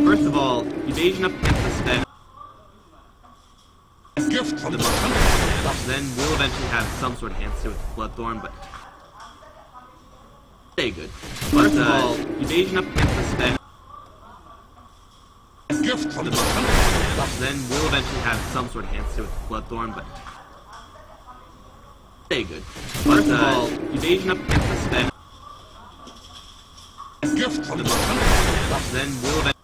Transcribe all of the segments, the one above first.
First of all, evasion up against the spend. Gift from the Then we'll eventually have some sort of answer with Bloodthorn, but stay good. First of all, evasion up against the spend. Gift from the Then we'll eventually have some sort of answer with Bloodthorn, but stay good. First of all, evasion up against the spend. Gift from the Then we'll eventually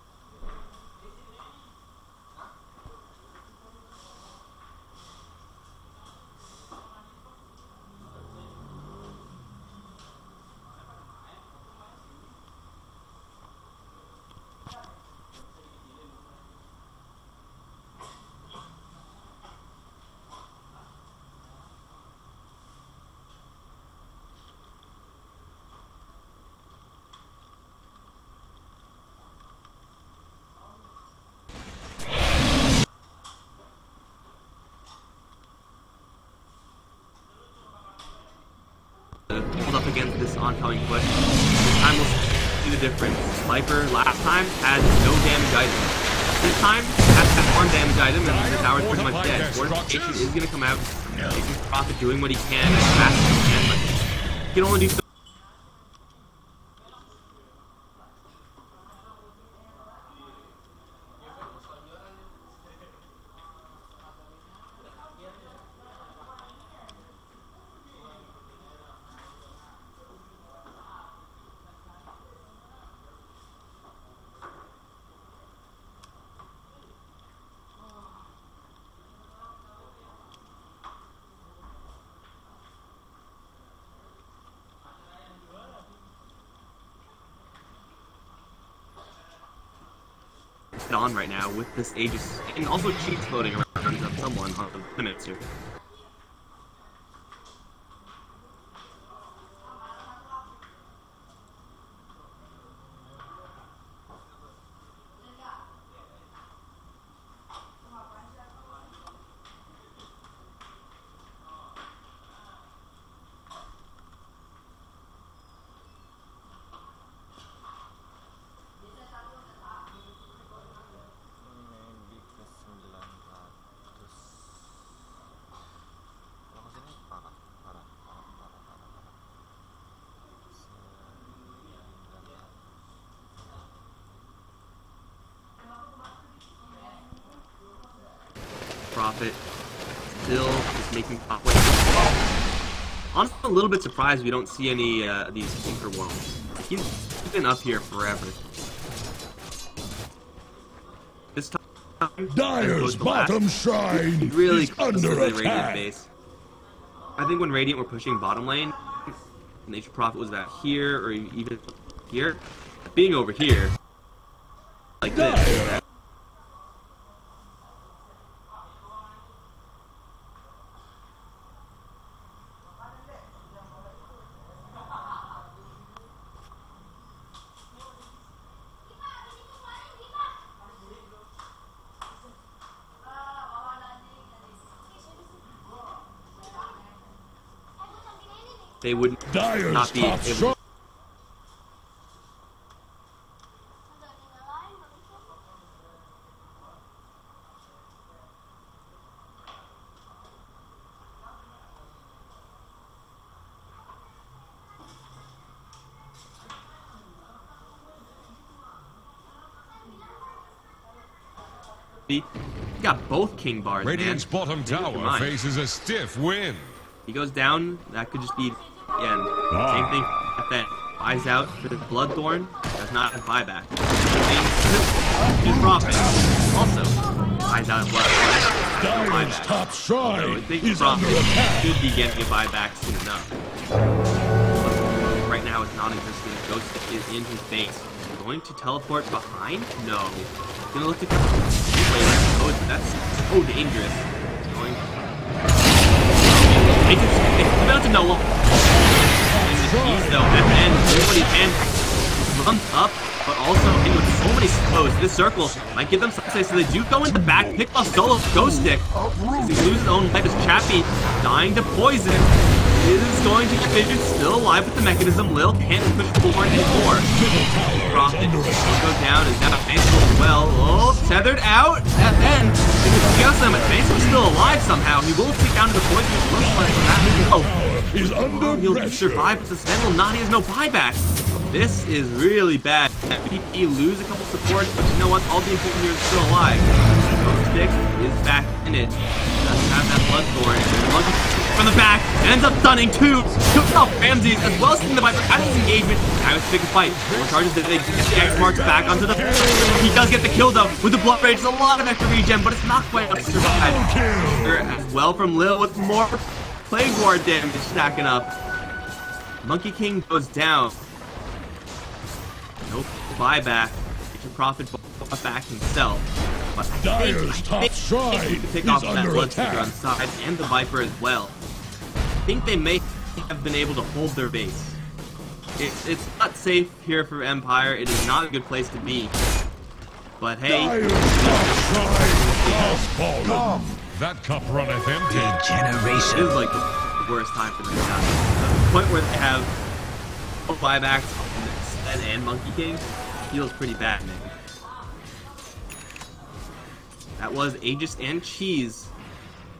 hold up against this oncoming push. This time we'll see the difference. Viper last time had no damage item. This time has that one damage item and the tower's pretty much dead. Fortification is gonna come out. Making Prophet doing what he can as fast as he can, but he can only do so. On right now with this Aegis and also cheats floating around of someone on the limits here. Prophet still just making pop. Honestly, I'm a little bit surprised we don't see any of these Tinker Worms. He's been up here forever. This time, Dire's bottom shrine really is under Radiant attack. base. I think when Radiant were pushing bottom lane, Nature Prophet was about here or even here. Being over here, like this. They would not be able to. You got both King Bars, Radiant's man. bottom tower faces a stiff wind. He goes down, that could just be the end. Same thing at that. Buys out for the Bloodthorn, does not have buyback. His Prophet also buys out Bloodthorn. Dire's top shrine So I think is Prophet under attack. should be getting a buyback soon enough. Right now it's non-existent. Ghost is in his base. Going to teleport behind? No. Gonna look at the but that's so dangerous. Going. It's about to know. He's though at the end, doing what he can. Runs up, but also in with so many slows. This circle might give them something, so they do go in the back, pick up solo ghost stick. As he loses his own life as Chappie dying to poison. is going to finish still alive with the mechanism. Lil can't push forward anymore. Profit goes down, is now faithful as well. Oh, tethered out. And then, Yosem is still alive somehow. He will take down to the point which looks like that. He'll survive, but the Sven will not. He has no buyback. This is really bad. PP lose a couple supports, but you know what? All the important here is still alive. Stick is back in it. Doesn't have that Bloodthorn. From the back, ends up stunning two Ramses, as well as seeing the Viper out of his engagement. Now it's a big fight. More charges that they get the X marks back onto the. He does get the kill though with the Blood Rage. It's a lot of extra regen, but it's not quite enough to survive. As well from Lil with more Plague Ward damage stacking up. Monkey King goes down. Nope, buyback. Get your Prophet back himself. But I think he can pick off that Bloodseeker on the side and the Viper as well. I think they may have been able to hold their base. It's not safe here for Empire. It is not a good place to be. But hey, that cup runneth empty. It is like the worst time for them now. The point where they have buybacks on Sven and Monkey King feels pretty bad, man. That was Aegis and Cheese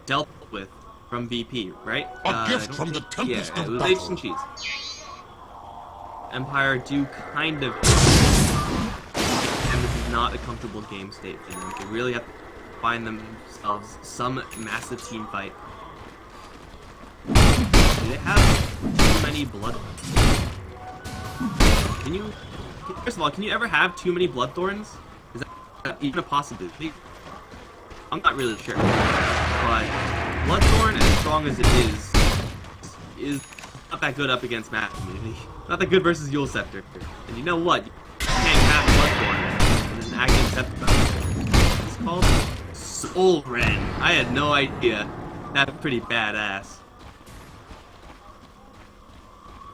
dealt with from VP, right? A gift from the Tempest yeah, it of was Battle. Aegis and Cheese. Empire do kind of, and this is not a comfortable game state for them. They really have to find themselves some massive team fight. Do they have too many blood? First of all, can you ever have too many Bloodthorns? Is that even a possibility? I'm not really sure, but Bloodthorn, as strong as it is not that good up against Map Community. Not that good versus Yule Scepter. And you know what? You can't have Bloodthorn. There's an active Scepter. It's called Soul Ren. I had no idea. That's pretty badass.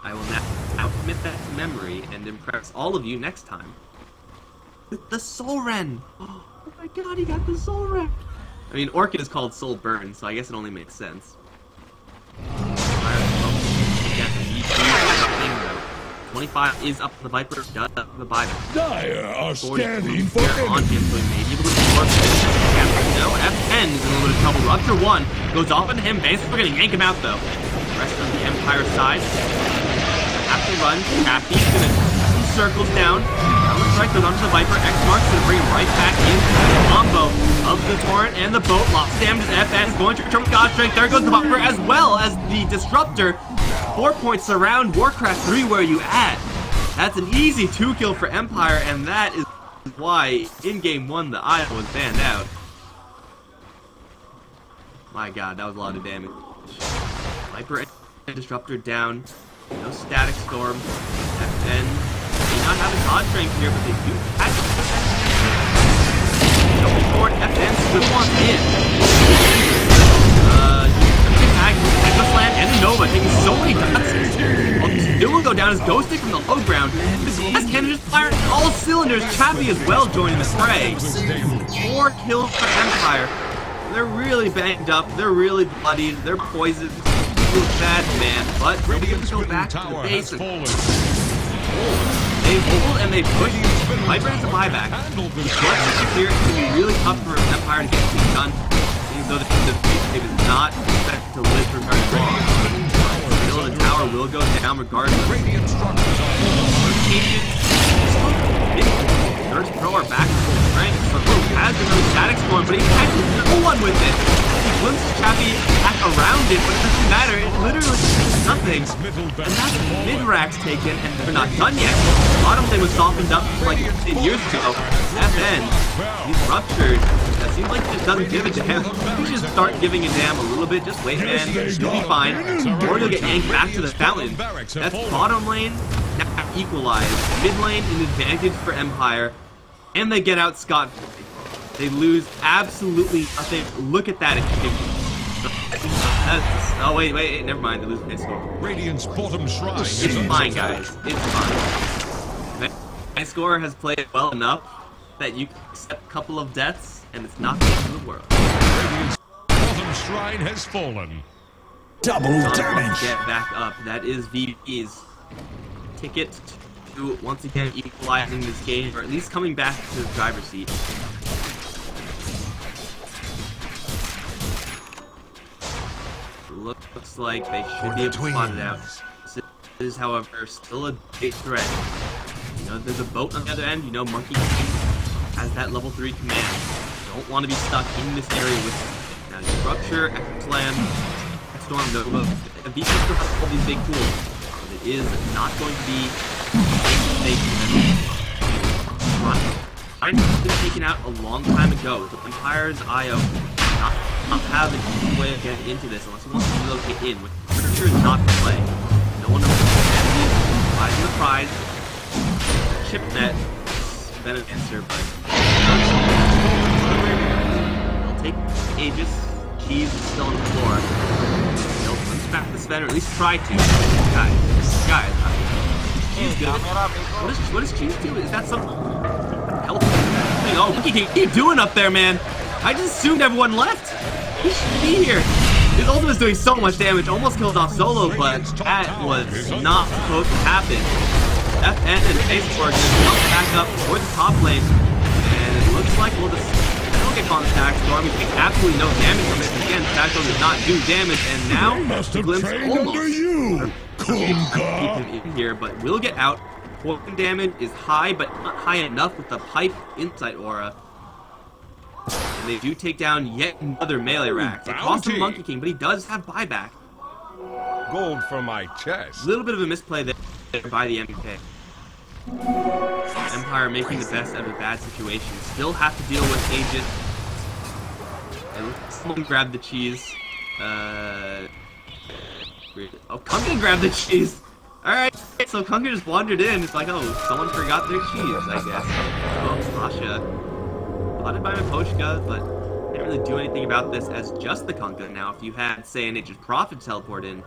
I will now commit that to memory and impress all of you next time with the Soul Ren. Oh my god, he got the Soul Ren. I mean, Orchid is called Soul Burn, so I guess it only makes sense. 25 is up to the Viper, does the buyback. Dire are standing for on him, so he may be able to work. No, F10 is in a little bit of trouble. Rupture 1 goes off into him, basically we're gonna yank him out though. The rest of the Empire side have to run. Happy's gonna circles down. Down the strike goes onto the Viper. X marks gonna bring him right back into the combo of the Torrent and the boat. Lots of damage as FN is going to return with God Strength. There goes the Viper as well as the Disruptor. 4 points surround Warcraft 3 where you at. That's an easy 2 kill for Empire, and that is why in game 1 the Eye was banned out. My god, that was a lot of damage. Viper and Disruptor down. No Static Storm. FN may not have a God Strength here, but they do have jumping forward. FN split one in. Slam and Nova taking so many dots. It will go down as Ghosting from the low ground. This cannon just firing all cylinders. Chappie as well joining the fray. 4 kills for Empire. They're really banged up. They're really bloodied. They're poisoned. Feels bad, man. But they'll be able to go back to the base. They hold and they push. Viper has a buyback. What's clear? It's going to be really tough for Empire to get things done. Even though the is not expected to live for very long. Still, the tower will go down regardless. Nurse Pro are back to full strength. So has another Static Storm, but he catches no one with it. He glimpses Chappie back around it, but it doesn't matter. It literally does nothing. And that's mid-racks taken, and they're not done yet. Bottom lane was softened up like 10 years ago. FN, he's ruptured. That seems like it doesn't give a damn. You should start giving a damn a little bit. Just wait, man. You'll be fine. Or you'll get yanked back to the fountain. That's bottom lane now equalized. Mid lane an advantage for Empire. And they get out scot-free. They lose absolutely nothing. Look at that. Oh, wait. Never mind. They lose my score. Radiant's bottom shrine. It's fine, guys. It's fine. My score has played well enough that you can accept a couple of deaths, and it's not the end of the world. Radiant's bottom shrine has fallen. Double damage. Get back up. That is VP's ticket to once again equalizing this game, or at least coming back to the driver's seat. Looks like they should be able to spot it out. This is, however, still a big threat. You know, there's a boat on the other end. You know, Monkey King has that level 3 command. Don't want to be stuck in this area with now structure, X-Slam, Storm, these are all these big tools. But it is not going to be I've been taken out a long time ago. The Empire's IO not have an easy way of getting into this unless he wants to relocate in, which I'm sure is not the play. No one knows what the prize. Chip net has been an answer, but they'll take Aegis. Cheese is still on the floor. They'll unspec the Sven, or at least try to. Guys, Cheese good. What does Cheese do? Is that something? Health? Oh, what are you doing up there, man? I just assumed everyone left. He should be here. His ultimate is doing so much damage, almost killed off Solo, but that was not supposed to happen. FN and Facebook are going to jump back up towards the top lane, and it looks like we'll just get contact. Storm, we take absolutely no damage from it. Again, Tactical does not do damage, and now the Glimpse almost keep him in here, but will get out. Poison damage is high, but not high enough with the pipe insight aura. And they do take down yet another melee rack. It costs him Monkey King, but he does have buyback. Gold for my chest. A little bit of a misplay there by the MK. Empire making the best out of a bad situation. Still have to deal with Aegis. And someone grab the cheese. Oh, Kunka grabbed the cheese. Alright, so Kunka just wandered in. It's like, oh, someone forgot their cheese, I guess. Oh, Sasha. Plotted by Miposhka, but didn't really do anything about this as just the Kunka. Now, if you had, say, a Nature's Prophet teleport in,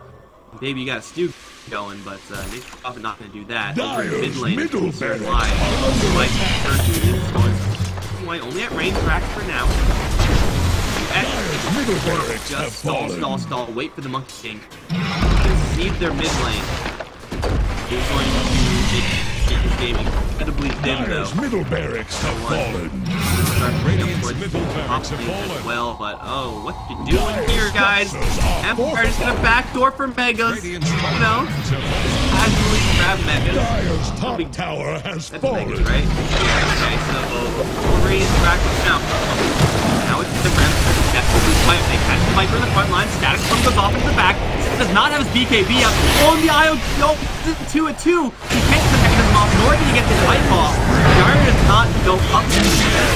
maybe you got a stew going, but Nature's Prophet not going to do that. Over in mid lane, it's certain live. Like 13 scores. White only at range tracks for now. Just stall, wait for the Monkey King. Concede their mid lane. He's going to make this game incredibly thin, though. Middle barracks have fallen. As well, but oh, what you doing here, guys? Empire just gonna backdoor for Megas. You know, casually grab Megas. Dyer's top tower has fallen. Megas, right? Okay, so raise back now. Now it's the Rem. They catch the Viper in the front line. Static Storm goes off into the back. Does not have his BKB up. Oh, and the IO, no, 2 at 2. He can't get the mechanism off, nor can he get the fight off. Dyer does not go up.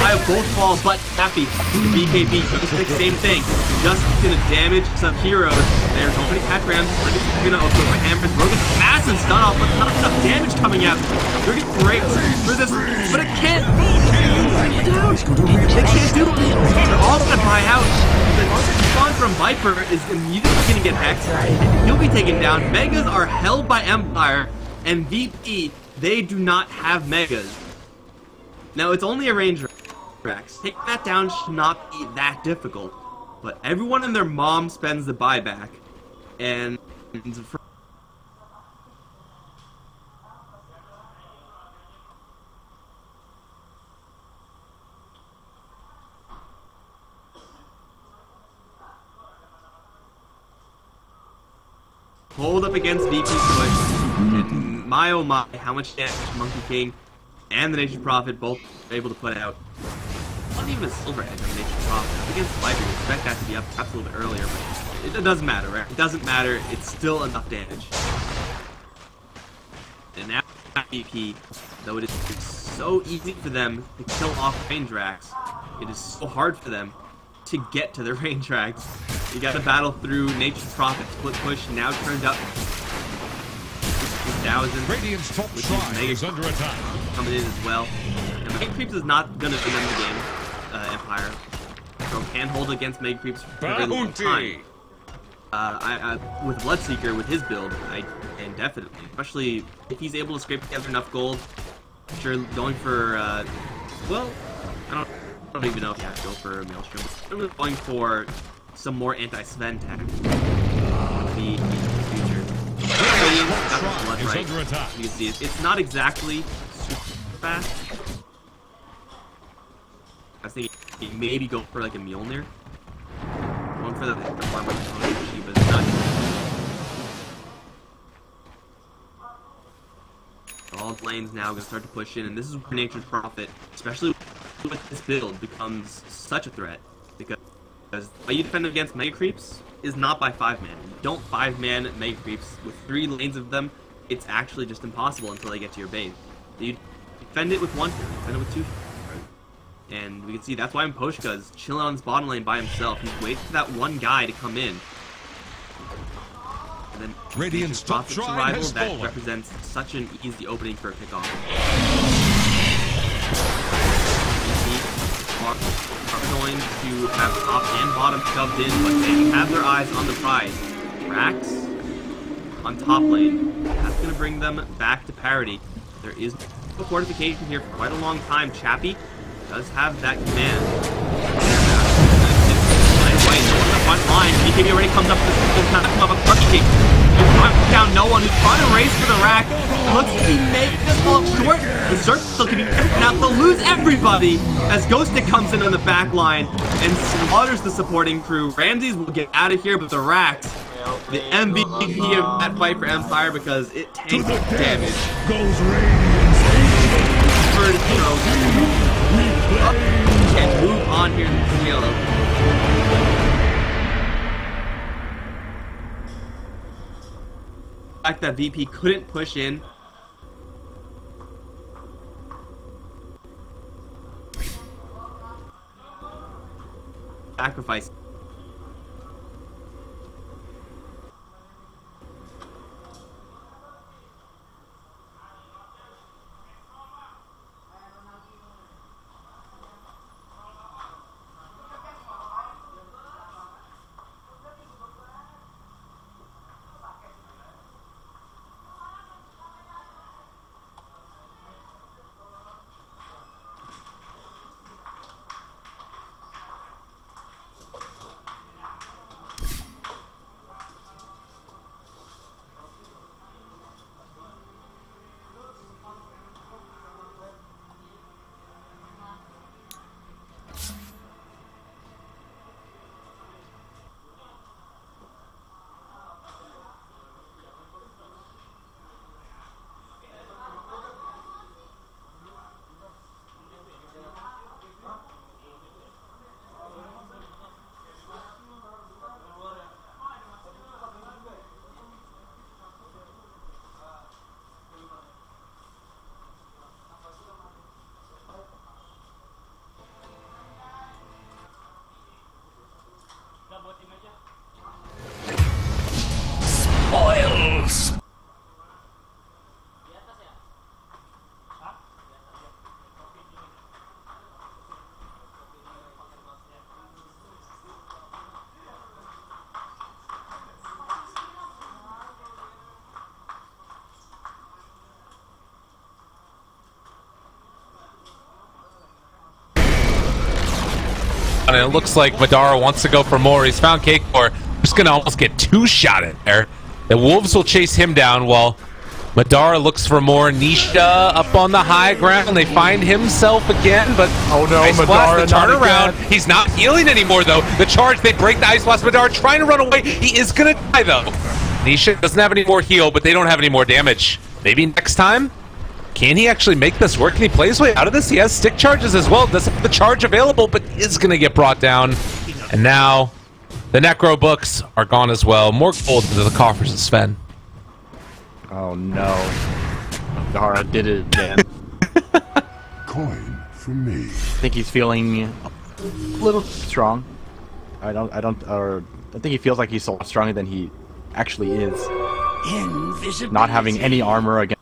IO both fall, but happy. The BKB, just the same thing. Just gonna damage some heroes. There's nobody catch Rams. We're gonna also Hammers. Rogan's massive stun off, but not enough damage coming out. They're getting great for this, but it can't. They can't do it. They're all gonna buy out. The spawn from Viper is immediately gonna get hexed. He'll be taken down. Megas are held by Empire, and VP, they do not have Megas. Now, it's only a range Rex. Taking that down should not be that difficult. But everyone and their mom spends the buyback. And hold up against VP's push. And my oh my, how much damage Monkey King and the Nature's Prophet both able to put out. Not even a silver edge on the Nature's Prophet. Against Viper, you expect that to be up perhaps a little bit earlier, but it doesn't matter, right? It doesn't matter, it's still enough damage. And now VP, though it is so easy for them to kill off range racks, it is so hard for them to get to the range racks. You gotta battle through Nature's Prophet, split push, now turns up 1,000. Radiant's top shrine is under attack. Coming in as well. And Mega Creeps is not gonna win the game, Empire. So can hold against Mega Creeps for a really long time. With Bloodseeker, with his build, and definitely, especially if he's able to scrape together enough gold. Sure, going for, well, I don't even know if I have to go for a Maelstrom. I'm really going for some more anti-Sven tech. the future. Radiant got the blood right. You can see it's not exactly super fast. I think he maybe go for like a Mjolnir. Going for the farmer but it's not. All lanes now gonna start to push in, and this is where Nature's Prophet, especially with this build, becomes such a threat because the way you defend against mega creeps is not by 5-man. You don't 5-man mega creeps with 3 lanes of them. It's actually just impossible until they get to your base. You defend it with 1, you defend it with 2. And we can see that's why Imposhka is chilling on this bottom lane by himself. He's waiting for that one guy to come in. And then Radiant's top survival that represents such an easy opening for a kickoff. Are going to have top and bottom shoved in, but they have their eyes on the prize. Rax on top lane. That's going to bring them back to parity. There is no fortification here for quite a long time. Chappie does have that command. Right, no one on the front line. BKB already comes up with this kind of a party kick. He's knocking down no one. He's trying to race for the rack. Looks like he made this fall short. The Zerk still can be taken out. They'll lose everybody as Ghostic comes in on the back line and slaughters the supporting crew. Ramses will get out of here, but the Rax, the MVP of that fight for Empire, because it tanks damage. Goes Radiance. And move on here to the yellow. The fact that VP couldn't push in. Sacrifice. Spoils! And it looks like Madara wants to go for more. He's found Cakemore. Just gonna almost get 2-shotted there. The Wolves will chase him down while Madara looks for more. Nisha up on the high ground. They find himself again, but oh no, Ice Madara Blast, the turnaround. Again. He's not healing anymore though. The charge, they break the Ice Blast. Madara trying to run away. He is gonna die though. Nisha doesn't have any more heal, but they don't have any more damage. Maybe next time? Can he actually make this work? Can he play his way out of this? He has stick charges as well. Doesn't have the charge available, but is going to get brought down. And now, the Necro books are gone as well. More gold into the coffers of Sven. Oh no. Dara did it again. Coin for me. I think he's feeling a little strong. I think he feels like he's so much stronger than he actually is. Not having any armor against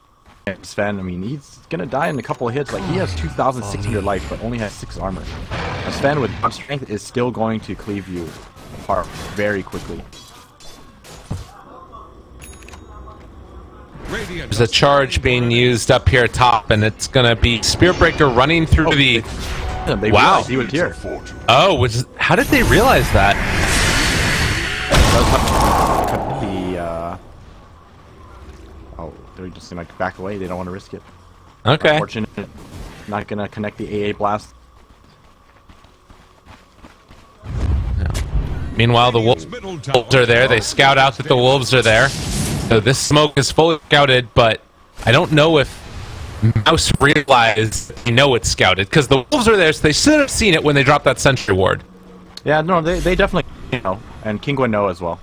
Sven, I mean, he's gonna die in a couple of hits. Like, he has 2,600 life, but only has 6 armor. Now, Sven with top strength is still going to cleave you apart very quickly. There's a charge being used up here top, and it's gonna be Spearbreaker running through the... They wow. He was here. Oh, how did they realize that? Oh, they're just gonna back away. They don't want to risk it. Okay. Unfortunate. Not gonna connect the AA blast. Meanwhile, the wolves are there. They scout out that the wolves are there. So this smoke is fully scouted, but I don't know if Mouse realized they know it's scouted, because the wolves are there, so they should have seen it when they dropped that sentry ward. Yeah, no, they definitely know, and Kingwin know as well.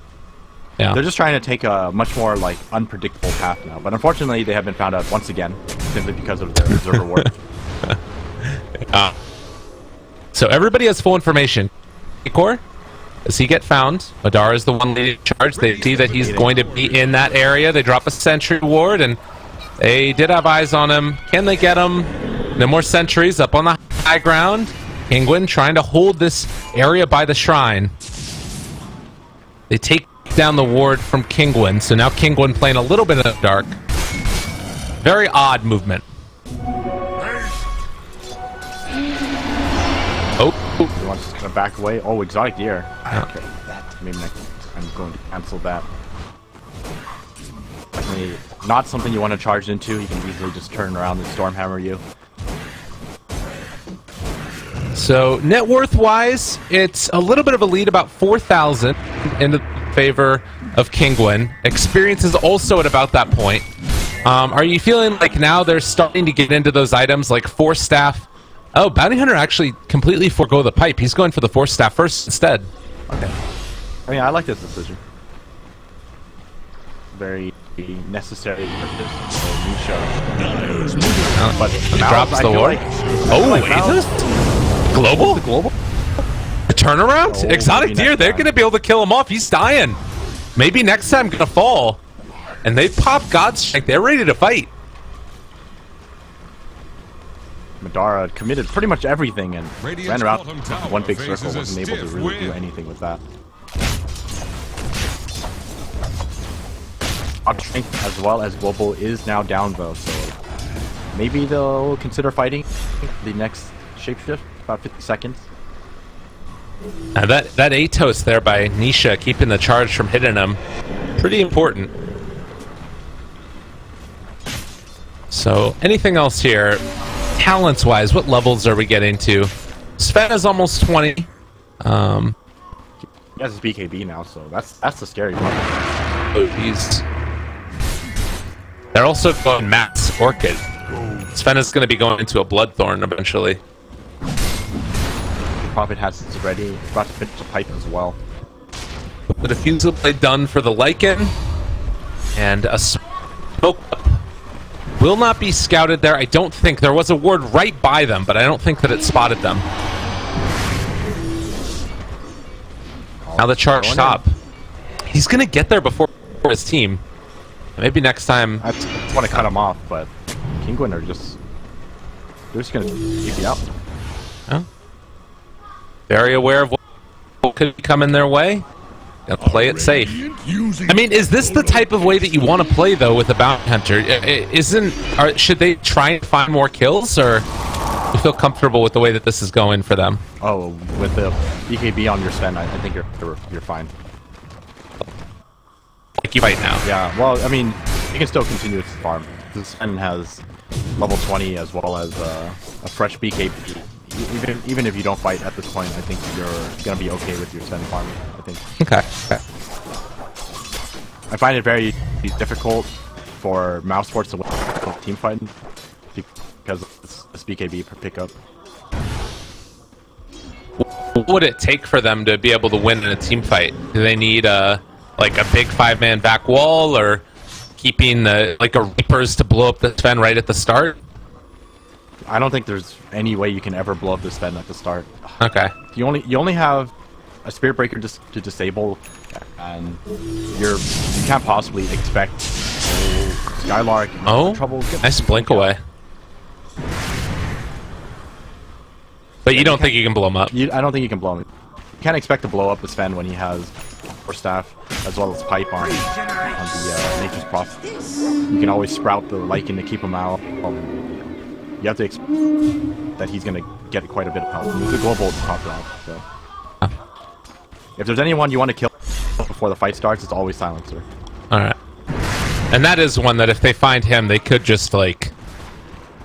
Yeah. They're just trying to take a much more like unpredictable path now, but unfortunately they have been found out once again simply because of their observer ward. So everybody has full information. Core, does he get found? Madara is the one leading charge. They see that he's going to be in that area. They drop a sentry ward, and they did have eyes on him. Can they get him? No more sentries up on the high ground. Penguin trying to hold this area by the shrine. They take down the ward from Kingwin, so now Kingwin playing a little bit in the dark. Very odd movement. Oh, He wants to back away. Oh, exotic deer. Okay, maybe next. I'm going to cancel that. Definitely not something you want to charge into. You can easily just turn around and stormhammer you. so net worth wise, it's a little bit of a lead, about 4,000 in the favor of Kingwin. Experience is also at about that point. Are you feeling like now they're starting to get into those items like Force Staff? Oh, Bounty Hunter actually completely forego the pipe. He's going for the Force Staff first instead. Okay. I mean, I like this decision. Very necessary for this new show. But He drops the ward. Aegis? Global? The global? The turnaround? Oh, Exotic maybe Deer, next they're time. going to be able to kill him off. He's dying. Maybe next time going to fall. And they pop God's Strength. They're ready to fight. Madara committed pretty much everything and Radiant's ran around bottom tower one big faces circle. a Wasn't able to stiff really do wind. anything with that. God's Strength as well as global is now down though, so maybe they'll consider fighting the next shapeshift. About 50 seconds. Now that Atos there by Nisha keeping the charge from hitting him, pretty important. So anything else here? Talents wise, what levels are we getting to? Sven is almost 20. He has his BKB now, so that's the scary part. They're also going Matt's Orchid. Sven is going to be going into a Bloodthorn eventually. Prophet has his ready. He's about to finish the pipe as well. The Diffusal Blade done for the Lycan. And a Smoke Up will not be scouted there. I don't think. There was a ward right by them, but I don't think that it spotted them. Now the charge stop. He's going to get there before his team. Maybe next time. I just want to cut him off, but Kingwin are just... They're just going to take you out. Huh? Very aware of what could be coming their way. Gonna play it safe. I mean, is this the type of way that you want to play, though, with a Bounty Hunter? Should they try and find more kills, or you feel comfortable with the way that this is going for them? Oh, with the BKB on your Sven, I think you're fine. Like you right now. Yeah, well, I mean, you can still continue to farm. The Sven has level 20 as well as a fresh BKB. Even if you don't fight at this point, I think you're gonna be okay with your Sven farming, I think. Okay. I find it very difficult for mouse sports to win team fighting because of this BKB per pickup. What would it take for them to be able to win in a team fight? Do they need like a big 5-man back wall, or keeping like a Reapers to blow up the Sven right at the start? I don't think there's any way you can ever blow up the Sven at the start. Okay. You only have a Spirit Breaker to disable, and you can't possibly expect Skylark trouble. Nice blink away. But you don't think you can blow him up? I don't think you can blow him. You can't expect to blow up the Sven when he has Force Staff as well as Pipe on the Nature's Prophet. You can always sprout the Lycan to keep him out. You have to expect that he's going to get quite a bit of health. He's a global top round, so... If there's anyone you want to kill before the fight starts, it's always Silencer. Alright. And that is one that if they find him, they could just, like,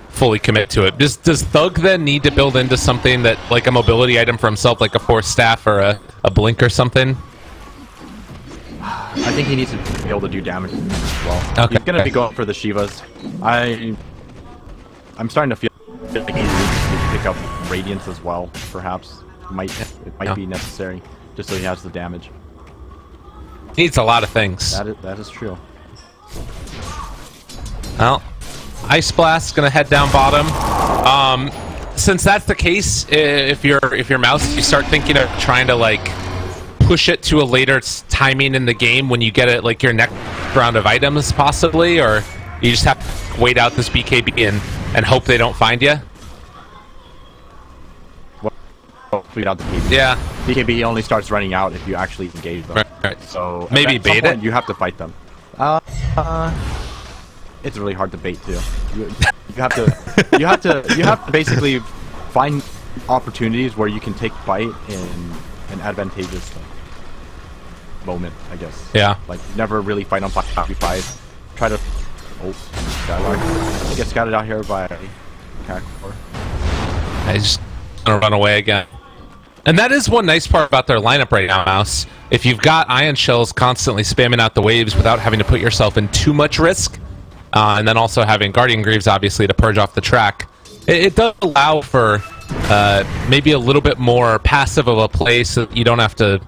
fully commit to it. Does Thug then need to build into something that, like a mobility item for himself, like a force staff or a blink or something? I think he needs to be able to do damage as well. Okay. He's gonna be going for the Shivas. I'm starting to feel like he needs to pick up Radiance as well, perhaps. It might be necessary, just so he has the damage. He needs a lot of things. That is true. Well, Ice Blast's gonna head down bottom. Since that's the case, if you're Mouse, you start thinking of trying to like push it to a later timing in the game when you get it like your next round of items possibly, or you just have to wait out this BKB and hope they don't find you. Wait out the BKB. Yeah. BKB only starts running out if you actually engage them. Right. So maybe at some bait point, it. You have to fight them. It's really hard to bait too. You have to basically find opportunities where you can take bite in an advantageous moment, I guess. Yeah. Like never really fight on 5v5. Try to. Oh, Skylark. I get scouted out here by Kakor. I just gonna run away again. And that is one nice part about their lineup right now, Mouse. If you've got Ion Shells constantly spamming out the waves without having to put yourself in too much risk, and then also having Guardian Greaves, obviously, to purge off the track, it does allow for maybe a little bit more passive of a play so that you don't have to,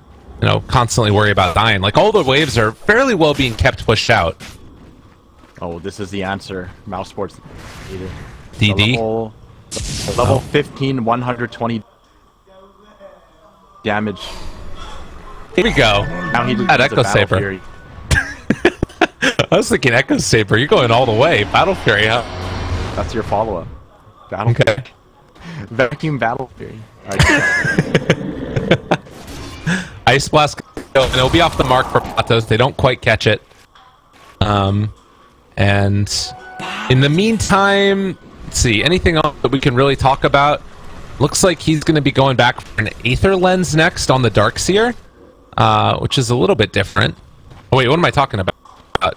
constantly worry about dying. Like, all the waves are fairly well being kept pushed out. Oh, this is the answer. Mouse Sports. DD? Level 15, 120 damage. Here we go. Now he That Echo Saber. I was thinking Echo Saber. You're going all the way. Battle Fury, huh? That's your follow-up. Battle Fury. Vacuum Battle Fury. Ice Blast, and it'll be off the mark for Patos. They don't quite catch it. And in the meantime, let's see, anything else that we can really talk about? Looks like he's going to be going back for an Aether Lens next on the Darkseer, which is a little bit different. Oh wait, what am I talking about? Not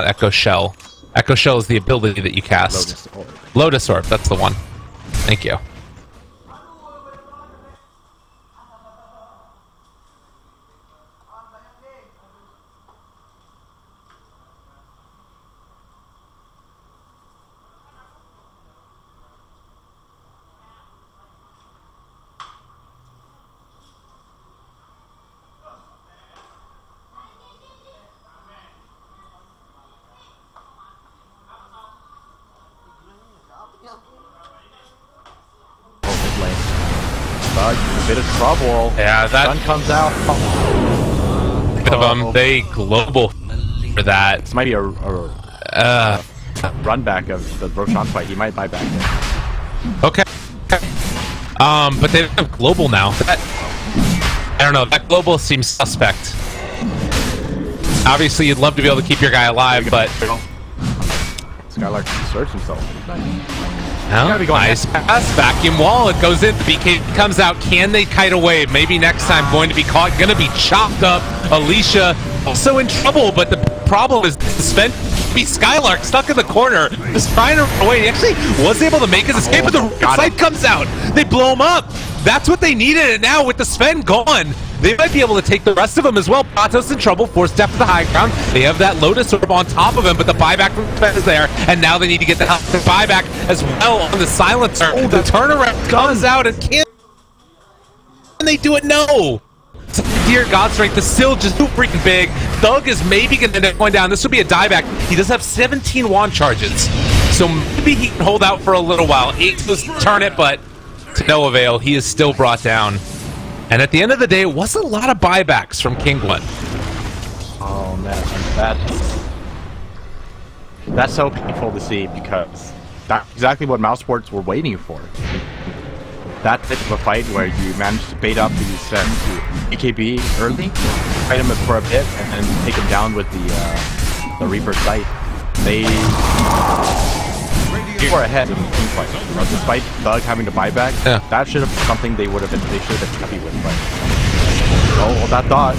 Echo Shell. Echo Shell is the ability that you cast. Lotus Orb, that's the one. Thank you. A bit of trouble. Yeah, that Sun comes out. bit of them. They global for that. This might be a run back of the Roshan fight. He might buy back there. Okay. But they don't have global now. I don't know. That global seems suspect. Obviously, you'd love to be able to keep your guy alive, but Skylark inserts himself. Nice pass. Vacuum wall. It goes in. The BK comes out. Can they kite away? Maybe next time. Going to be caught. Going to be chopped up. Alicia also in trouble, but the problem is the Sven be Skylark stuck in the corner. Just trying to run away. He actually was able to make his escape, but the side comes out. They blow him up. That's what they needed, and now with the Sven gone, they might be able to take the rest of them as well. Patos in trouble, forced step to the high ground. They have that Lotus Orb on top of him, but the buyback from Sven is there, and now they need to get the buyback as well on the silencer. The turnaround comes out, and can they do it? No! Dear God's right, the still just too freaking big. Thug is maybe going to end up going down. This will be a dieback. He does have 17 wand charges, so maybe he can hold out for a little while. 8 was turn it, but to no avail. He is still brought down. And at the end of the day, it was a lot of buybacks from Kingwin. Oh man, that's so painful to see, because that's exactly what Mouse Sports were waiting for. That type of a fight where you manage to bait up these EKB early, fight him for a bit, and then take him down with the Reaper sight. They were ahead in the team fight. Despite Thug having to buy back, that should have been something they should have been happy with. But Oh, that thought.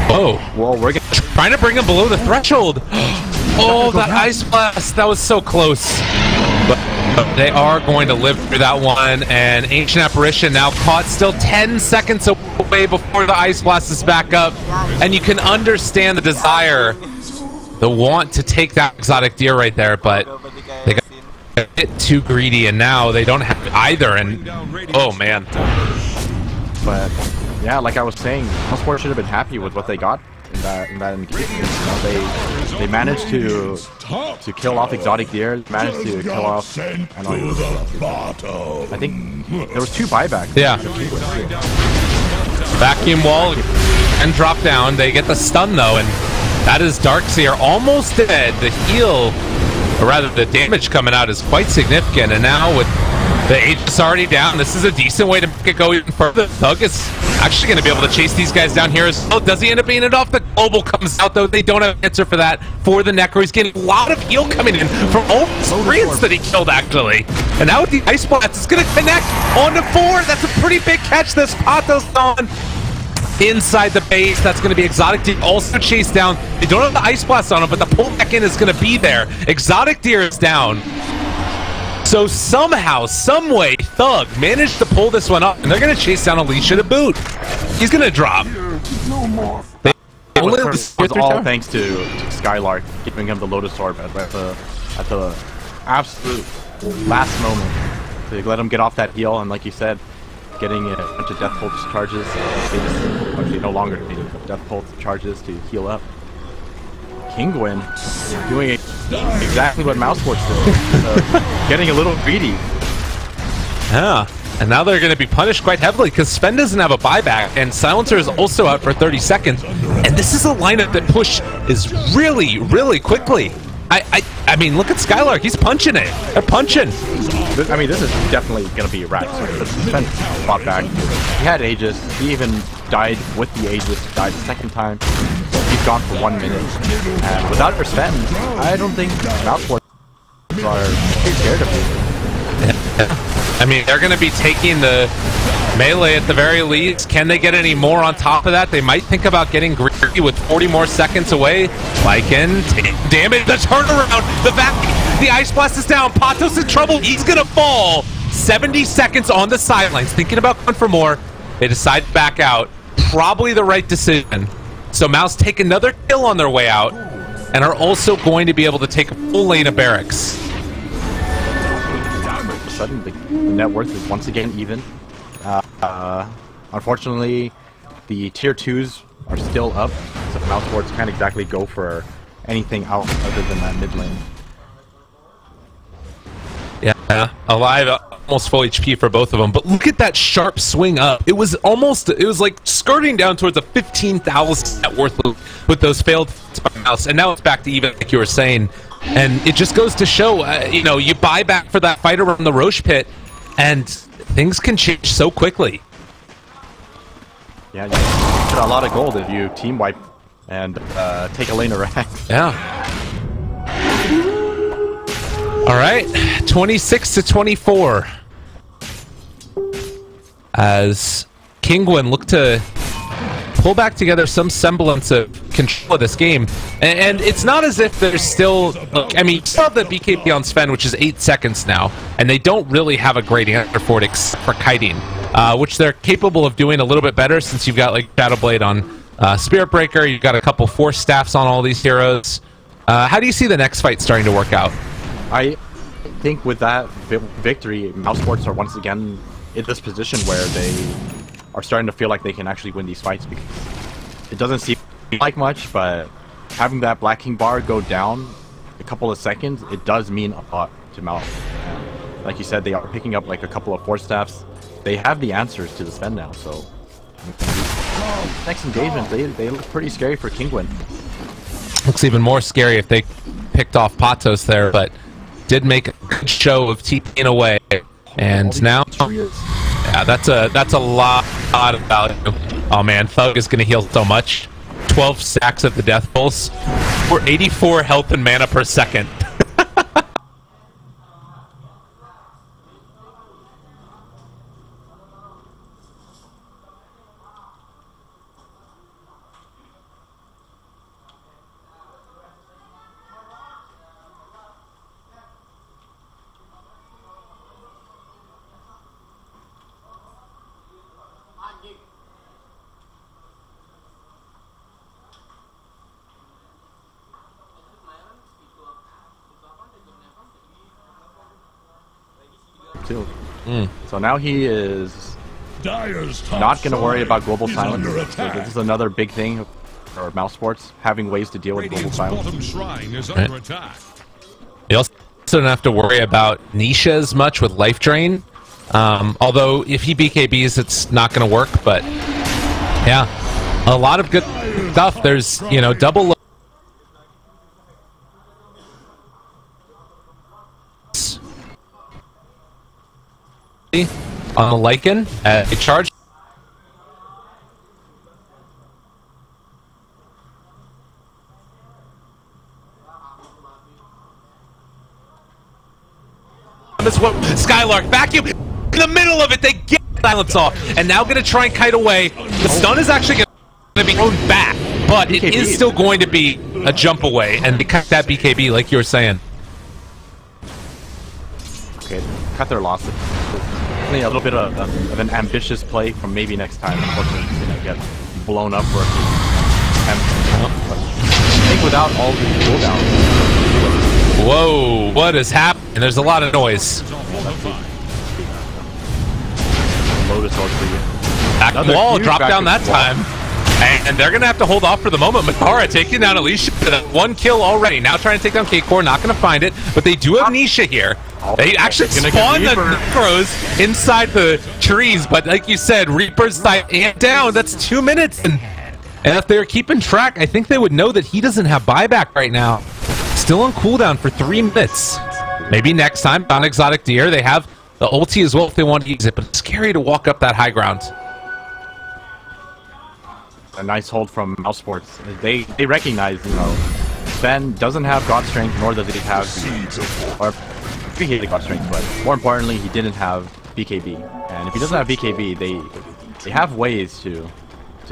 Whoa. Whoa, we're Trying to bring him below the threshold. Oh, that ice blast. That was so close. But they are going to live through that one. And Ancient Apparition now caught still 10 seconds away before the ice blast is back up. And you can understand the desire, the want to take that exotic deer right there. But they got a bit too greedy. And now they don't have either. And oh, man. But yeah, like I was saying, Mouseport should have been happy with what they got in that engagement. You know, they managed to kill off exotic deer, managed to kill off. I think there was 2 buybacks. Yeah. Vacuum wall and drop down. They get the stun though, and that is Darkseer almost dead. The heal, or rather the damage coming out is quite significant. And now with the Aegis already down, this is a decent way to make it go even further. Thug is actually going to be able to chase these guys down here as well. Does he end up being it off? The global comes out, though. They don't have an answer for that for the Necro. He's getting a lot of heal coming in from all the Koreans that he killed, actually. And now with the Ice Blast, it's going to connect onto 4. That's a pretty big catch. This Patos on inside the base. That's going to be Exotic Deer also chased down. They don't have the Ice Blast on him, but the pull back in is going to be there. Exotic Deer is down. So somehow, someway, Thug managed to pull this one up, and they're going to chase down Alicia to boot. He's going to drop. It was all thanks to Skylark giving him the Lotus Orb at the absolute last moment to let him get off that heal, and like you said, getting a bunch of Death Pulse charges. Actually, no longer Death Pulse charges to heal up. Kinguin doing exactly what Mousesports did, getting a little greedy. Yeah, and now they're going to be punished quite heavily because Sven doesn't have a buyback, and Silencer is also out for 30 seconds. And this is a lineup that push is really, really quickly. I mean, look at Skylark. He's punching it. They're punching. I mean, this is definitely going to be wrecked. Sven fought back. He had Aegis. He even died with the Aegis. Died the second time. He's gone for 1 minute. And without her Sven, I don't think Mousesports are too scared of him. I mean, they're going to be taking the melee at the very least. Can they get any more on top of that? They might think about getting greedy with 40 more seconds away. Lycan, damage, the turnaround, the back, the Ice Blast is down. Patos in trouble. He's going to fall. 70 seconds on the sidelines, thinking about going for more. They decide to back out. Probably the right decision. So Mouse take another kill on their way out, and are also going to be able to take a full lane of barracks. All of a sudden, the net worth is once again even. Unfortunately, the tier 2s are still up, so Mousesports can't exactly go for anything else other than that mid lane. Yeah, alive, almost full HP for both of them. But look at that sharp swing up. It was like skirting down towards a 15,000 net worth with those failed Mouse, and now it's back to even, like you were saying. And it just goes to show, you know, you buy back for that fight around the Roche pit, and things can change so quickly. Yeah, you get a lot of gold if you team wipe and take a lane of rank. Yeah. All right, 26-24. As Kinguin look to pull back together some semblance of control of this game. And it's not as if there's still... Look, I mean, you still have the BKB on Sven, which is 8 seconds now, and they don't really have a great answer for it except for kiting, which they're capable of doing a little bit better since you've got, like, Shadow Blade on Spirit Breaker, you've got a couple Force Staffs on all these heroes. How do you see the next fight starting to work out? I think with that victory, Mousesports are once again in this position where they are starting to feel like they can actually win these fights, because it doesn't seem like much, but having that Black King bar go down a couple of seconds, it does mean a lot to Mouse. Like you said, they are picking up like a couple of Force Staffs. They have the answers to the spend now, so next engagement, they look pretty scary for Kinguin. Looks even more scary if they picked off Patos there, but did make a good show of TPing away. And now, yeah, that's a lot of value. Oh man, Thug is going to heal so much. 12 stacks of the Death Pulse. We're 84 health and mana per second. too. So now he is not going to worry about global silence. So this is another big thing for mouse sports, having ways to deal with global silence. You also don't have to worry about Nisha as much with life drain. Although if he BKBs, it's not going to work. But yeah, a lot of good stuff. There's, you know, double on the Lycan. It charged. This what Skylark vacuum in the middle of it. They get silence off, and now going to try and kite away. The stun is actually going to be thrown back, but it is still going to be a jump away, and they cut that BKB like you were saying. Okay, cut their losses. A little bit of an ambitious play from maybe next time. Unfortunately, he's going to get blown up for a few attempts. I think without all the cooldowns. Whoa, what is happening? There's a lot of noise. Lotus ult for you. Back wall, drop down that time. And they're going to have to hold off for the moment. Makara taking down Alicia. 1 kill already. Now trying to take down K-Core. Not going to find it. But they do have Nisha here. They actually spawn the Necros inside the trees. But like you said, Reaper's side and down. That's 2 minutes. And if they're keeping track, I think they would know that he doesn't have buyback right now. Still on cooldown for 3 minutes. Maybe next time on Exotic Deer. They have the ulti as well if they want to use it. But it's scary to walk up that high ground. A nice hold from Mouse Sports. They recognize, you know, Sven doesn't have God Strength, nor does he have, or he had God Strength, but more importantly, he didn't have BKB. And if he doesn't have BKB, they have ways to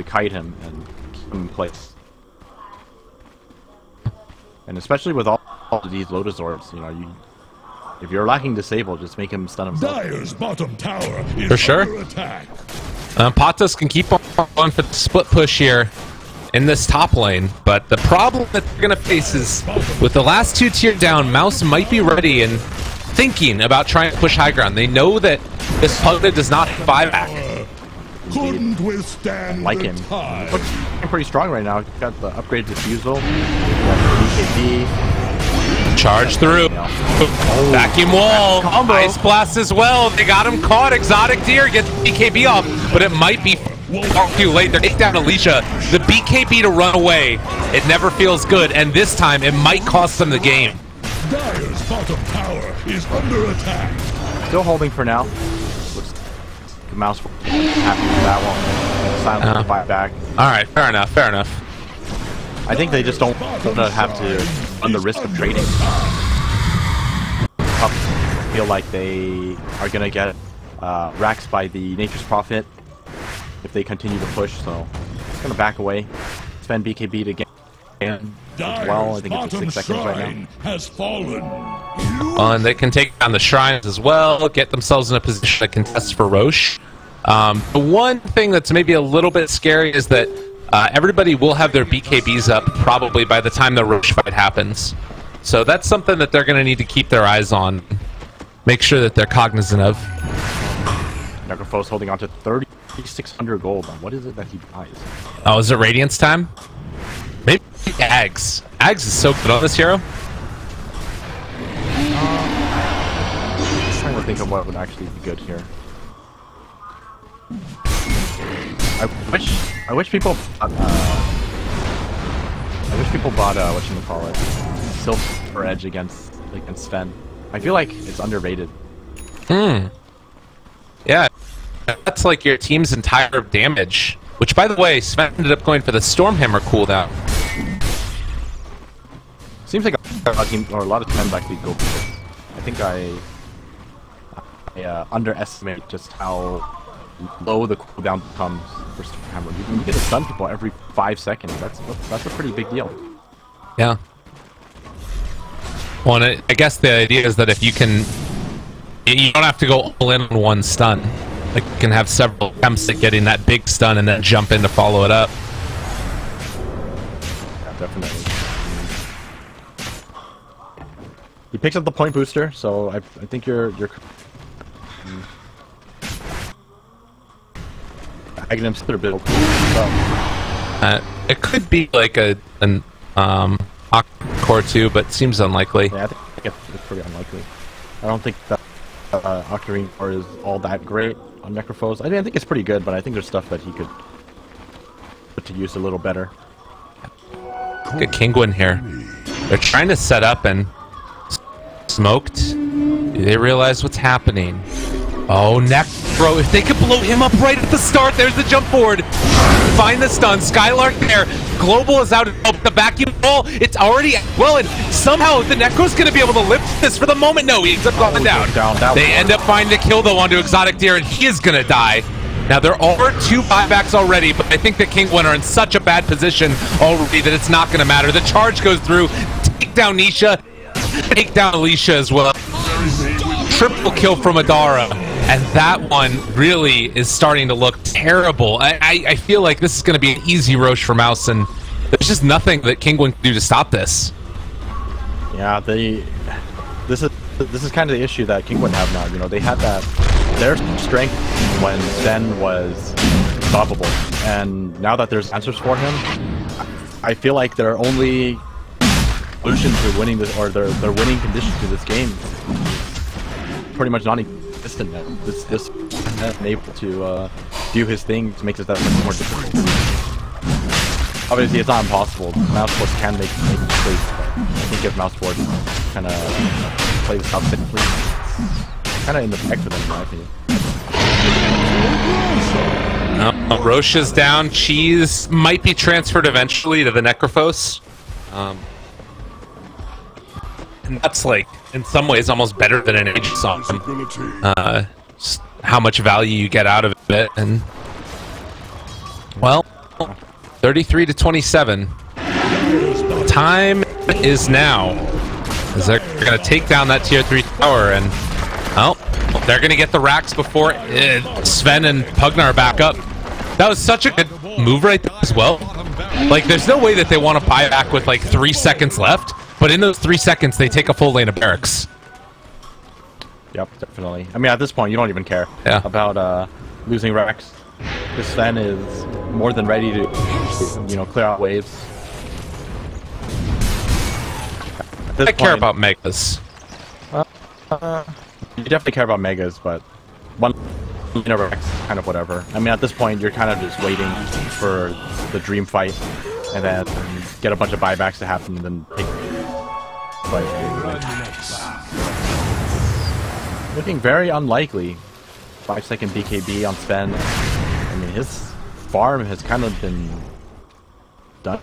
kite him and keep him in place. And especially with all of these Lotus Orbs, you know, if you're lacking Disable, just make him stun himself. Dire's bottom tower is for sure. under attack. Patas can keep on for the split push here in this top lane, but the problem that they're going to face is with the last 2 tier down, Mouse might be ready and thinking about trying to push high ground. They know that this Pugna does not have buyback. Couldn't withstand Like him. Looks pretty strong right now. He's got the upgraded Diffusal, BKB. Charge through. Vacuum wall. Ice blast as well. They got him caught. Exotic Deer gets BKB off, but it might be far too late. They're taking down Alicia. The BKB to run away. It never feels good, and this time it might cost them the game. Dire's bottom tower is under attack. Still holding for now. Looks the Mouse happy with that one. Silent fight back. All right, fair enough. Fair enough. I think they just don't want to have to run the risk of trading. I feel like they are going to get racked by the Nature's Prophet if they continue to push, so it's going to back away. Spend BKB to get in as well. I think it's at 6 seconds right now. Has fallen. And they can take down the shrines as well, get themselves in a position to contest for Roche. The one thing that's maybe a little bit scary is that everybody will have their BKBs up probably by the time the Roche fight happens. So that's something that they're going to need to keep their eyes on. Make sure that they're cognizant of. Necrophos holding on to 3,600 gold. What is it that he buys? Oh, is it Radiance time? Maybe Ags. Ags is so good on this hero. I'm trying to think of what would actually be good here. I wish people bought whatchamacallit, Silver Edge against Sven. I feel like it's underrated. Yeah, that's like your team's entire damage. Which, by the way, Sven ended up going for the Stormhammer cooldown. Seems like a team, or a lot of times actually go for this. I think I underestimate just how low the cooldown becomes for Stormhammer. You get to stun people every 5 seconds. That's a pretty big deal. Yeah. Well, and I guess the idea is that if you can, you don't have to go all in on one stun. Like, you can have several attempts at getting that big stun and then jump in to follow it up. Yeah, definitely. He picks up the point booster, so I think you're Magnum's their build. It could be like an Core 2, but seems unlikely. Yeah, I think it's pretty unlikely. I don't think that Octarine Core is all that great on Necrophos. I think it's pretty good, but I think there's stuff that he could put to use a little better. Look at Kingwin here. They're trying to set up and smoked. Do they realize what's happening? Oh, Necro, if they could blow him up right at the start, there's the jump forward. Find the stun, Skylark there. Global is out of the vacuum ball. It's already, well, and somehow the Necro's going to be able to lift this for the moment. No, he ends up going down. They end up finding a kill, though, onto Exotic Deer, and he is going to die. Now, there are 2 buybacks already, but I think the Kingwin are in such a bad position already that it's not going to matter. The charge goes through, take down Nisha, take down Alicia as well. Triple kill from Adara, and that one really is starting to look terrible. I feel like this is going to be an easy Roche for Mouse, and there's just nothing that Kingwin can do to stop this. Yeah, this is kind of the issue that Kingwin have now. You know, they had their strength when Zen was unstoppable, and now that there's answers for him, I feel like their only solution to winning this, or their winning condition to this game, pretty much non-existent now. This unable to do his thing makes it that much more difficult. Obviously, it's not impossible. Mouseboards can make mistakes, but I think if Mouseboard kind of plays this out fitfully, it's kind of in the back for them, in my opinion. Roche is down. Cheese might be transferred eventually to the Necrophos. And that's like, in some ways, almost better than an Aegis song. How much value you get out of it, and well, 33 to 27. Time is now, as they're going to take down that tier 3 tower, and well, they're going to get the racks before Sven and Pugnar are back up. That was such a good move right there as well. Like, there's no way that they want to buy back with like 3 seconds left. But in those 3 seconds, they take a full lane of barracks. Yep, definitely. I mean, at this point, you don't even care about losing Rex. This Sven is more than ready to, you know, clear out waves. I care about Megas. You definitely care about Megas, but one Rex, kind of whatever. I mean, at this point, you're kind of just waiting for the dream fight, and then get a bunch of buybacks to happen, and then take. Looking very unlikely. 5-second BKB on Sven. I mean, his farm has kind of been done.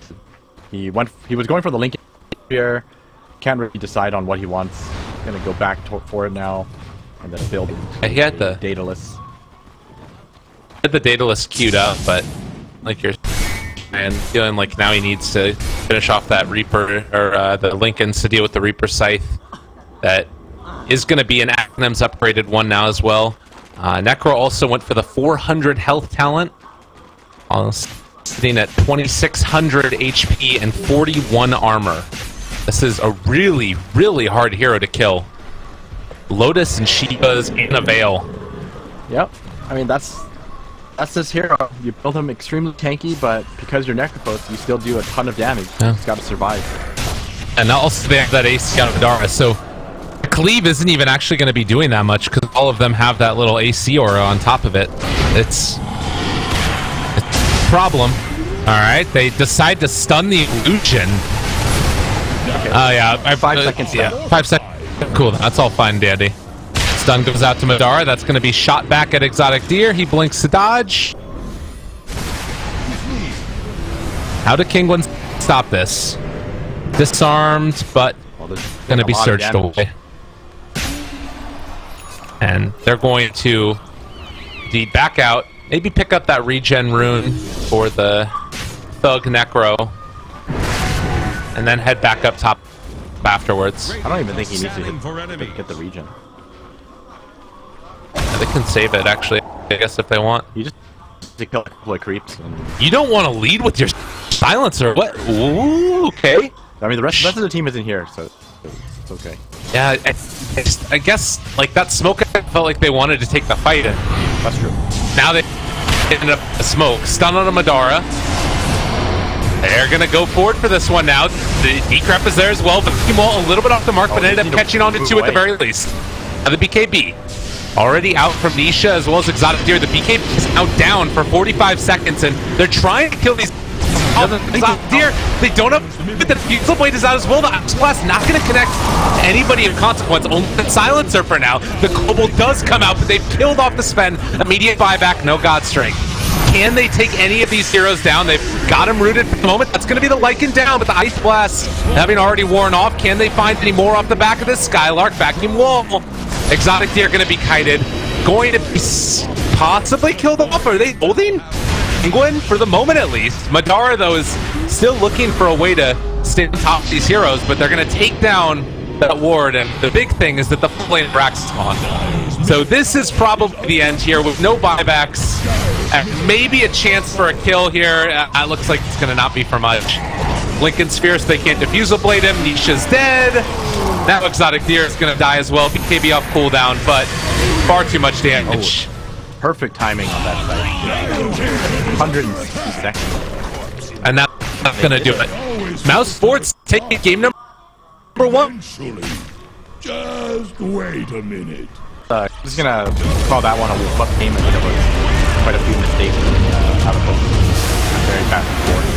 He was going for the Lincoln here. Can't really decide on what he wants. Gonna go back for it now, and then build. He had the Daedalus. Had the Daedalus queued up, but like you're. And feeling like now he needs to finish off that Reaper, or the Lincolns to deal with the Reaper Scythe. That is going to be an Acronyms upgraded one now as well. Necro also went for the 400 health talent. Sitting at 2600 HP and 41 armor. This is a really, really hard hero to kill. Lotus and Shivas and a Veil. Yep. I mean, that's this hero. You build him extremely tanky, but because you're Necrophos, you still do a ton of damage. Yeah. He's got to survive. And also they have that AC out of Adara, so Cleave isn't even actually going to be doing that much because all of them have that little AC aura on top of it. It's a problem. Alright, they decide to stun the illusion. Oh yeah, 5 seconds. Yeah, 5 seconds. Cool, that's all fine, dandy. Stun goes out to Madara. That's going to be shot back at Exotic Deer. He blinks to dodge. How did Kingwin stop this? Disarmed, but going to be surged away. And they're going to indeed back out. Maybe pick up that regen rune for the Thug Necro. And then head back up top afterwards. I don't even think he needs to hit the regen. They can save it, actually, I guess, if they want. You just to kill a couple of creeps. And you don't want to lead with your silencer. What? Ooh, okay. I mean, the rest of the team isn't here, so it's okay. Yeah, I guess, like, that smoke, I felt like they wanted to take the fight, and that's true. now they ended up a smoke. Stun on a Madara. They're going to go forward for this one now. The decrep is there as well. Vacuum wall a little bit off the mark, but ended up catching on to 2 at the very least. Now the BKB. Already out from Nisha as well as Exotic Deer. The BKB is now down for 45 seconds, and they're trying to kill these Exotic Deer. They don't have... But the Fusel Blade is out as well. The Ice Blast not going to connect anybody of consequence. Only the Silencer for now. The Cobalt does come out, but they've killed off the Sven. Immediate buyback, no God Strength. Can they take any of these heroes down? They've got him rooted for the moment. That's going to be the Lycan down, but the Ice Blast having already worn off. Can they find any more off the back of this? Skylark, Vacuum Wall. Exotic Deer going to be kited. Going to be possibly killed off. Are they holding Penguin for the moment at least? Madara, though, is still looking for a way to stay on top of these heroes, but they're going to take down that ward, and the big thing is that the full lane Brax is gone. So this is probably the end here with no buybacks. Maybe a chance for a kill here. It looks like it's going to not be for much. Lincoln's fierce, they can't diffuse a blade him. Nisha's dead. Now Exotic Deer is going to die as well. BKB off cooldown, but far too much damage. Oh, perfect timing on that side. 160 seconds. And that's going to do it. Mouse Sports taking game number 1. Just wait a minute. I'm just gonna call that one a buck game. I think there was quite a few mistakes out of the very back and forth.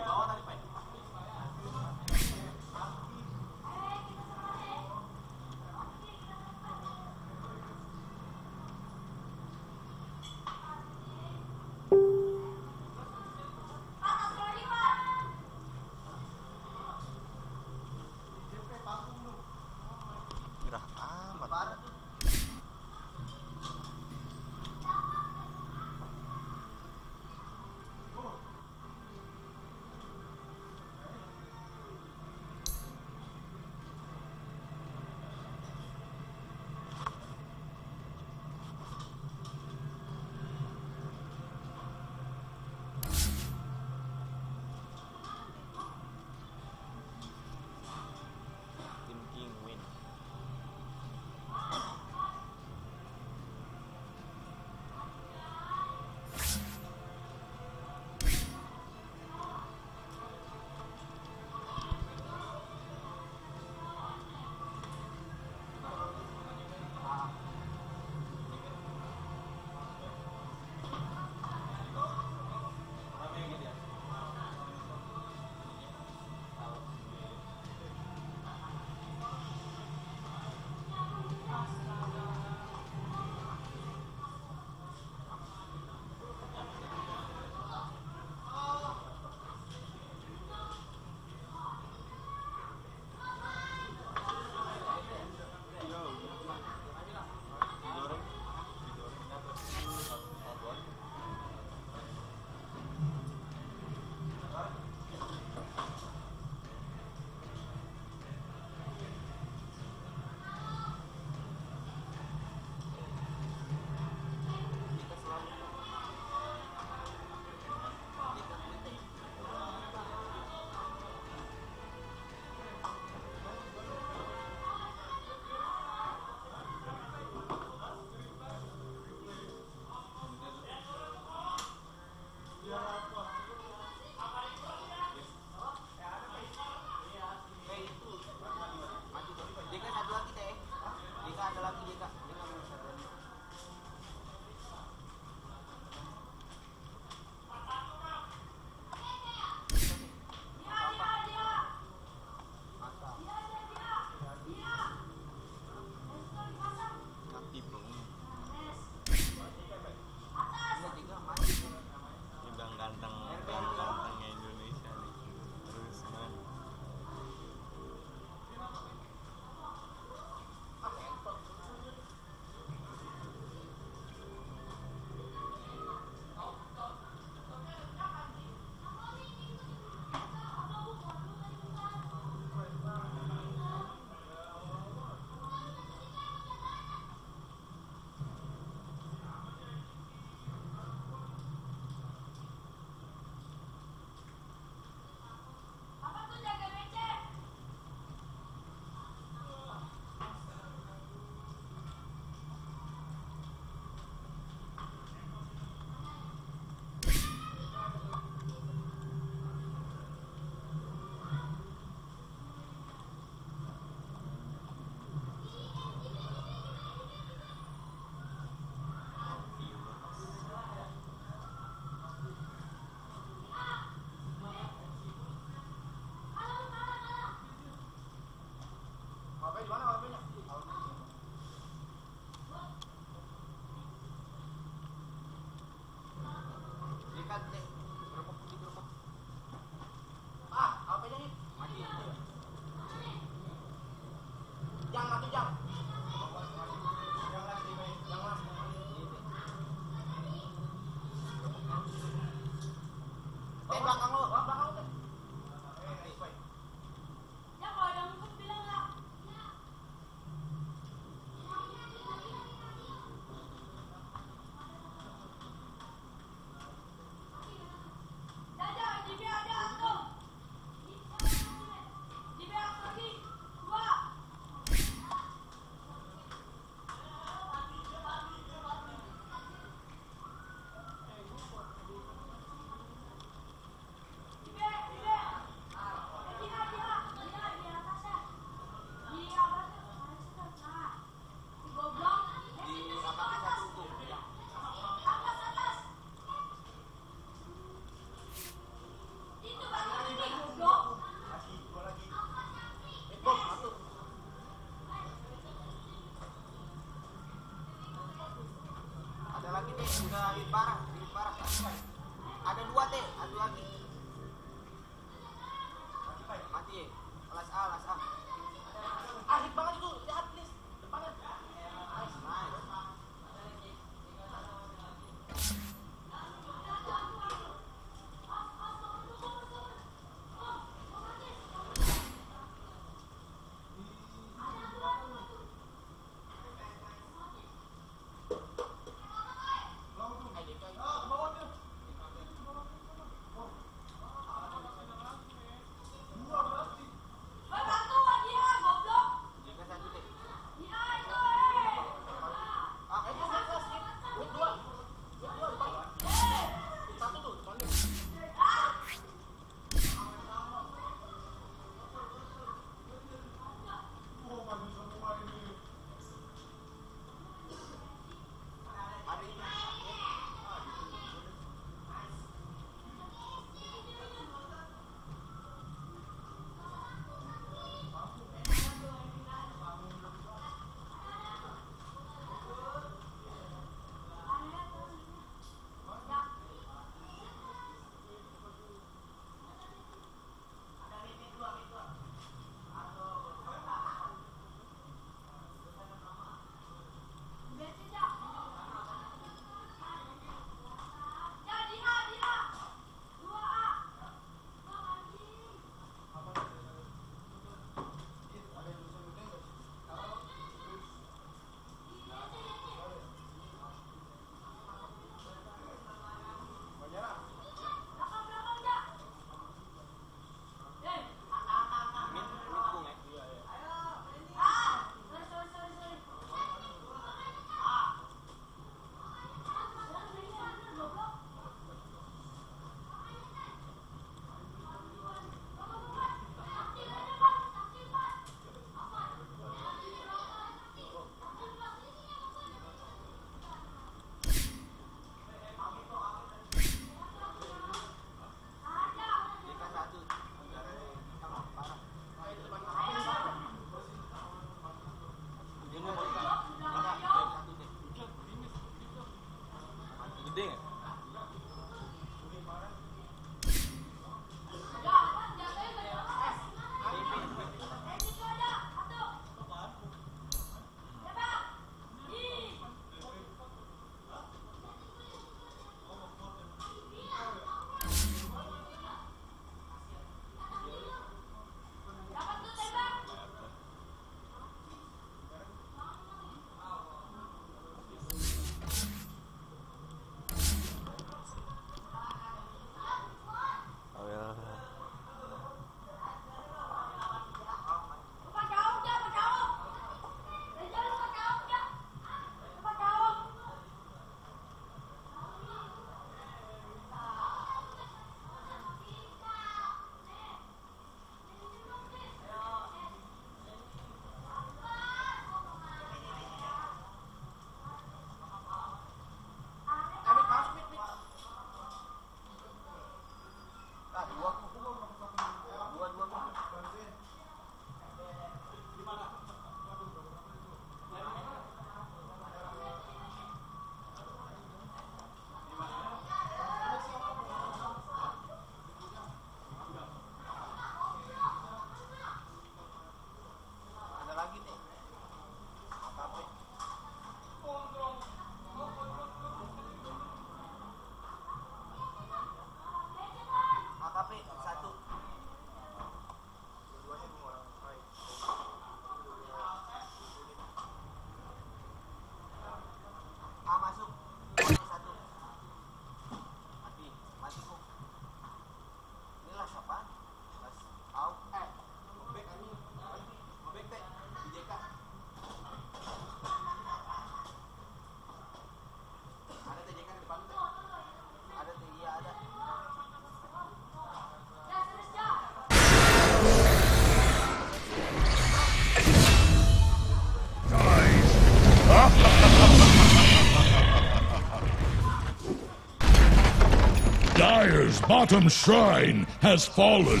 Dire's bottom shrine has fallen.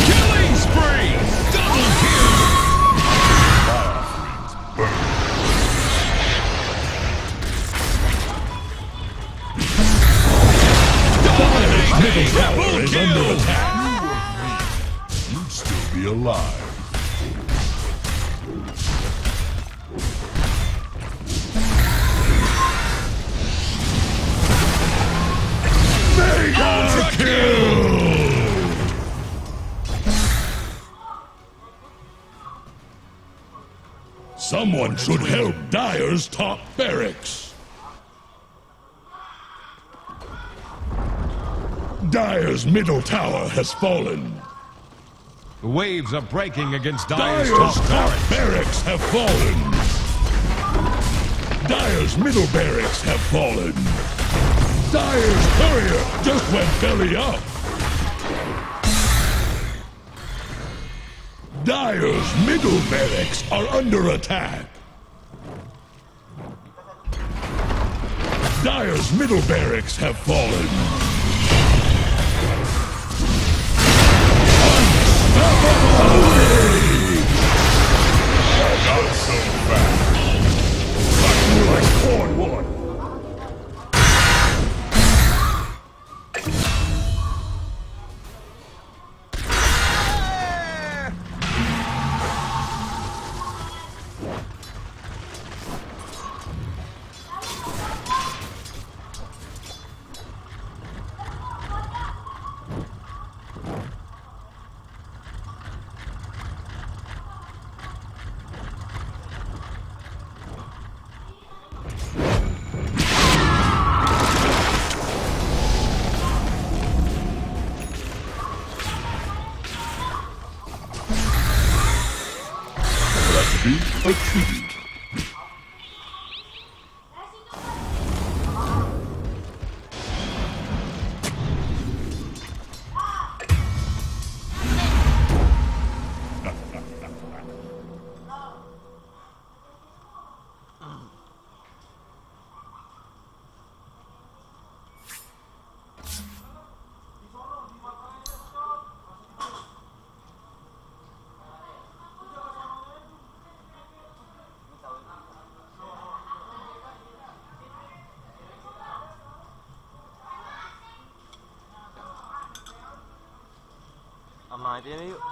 Killing spree! Double kill! All fiends burn. Someone should help Dire's top barracks. Dire's middle tower has fallen. The waves are breaking against Dire's Dire's top top barracks. barracks have fallen. Dire's middle barracks have fallen. Dire's courier just went belly up. Dire's middle barracks are under attack. Dire's middle barracks have fallen. Not so fast. Like corn one. Be a tribute. Sama aja yuk.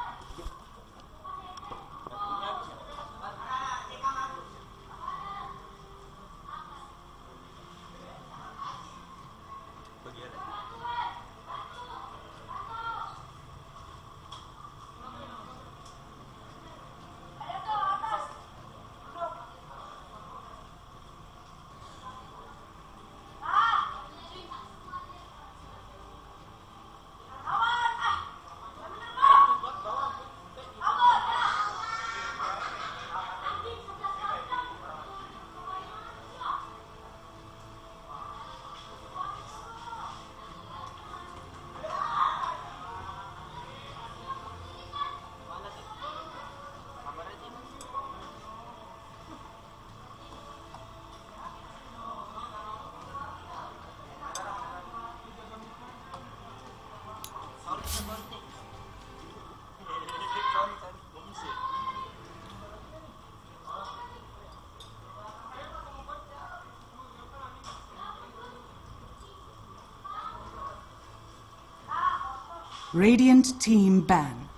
Radiant team ban.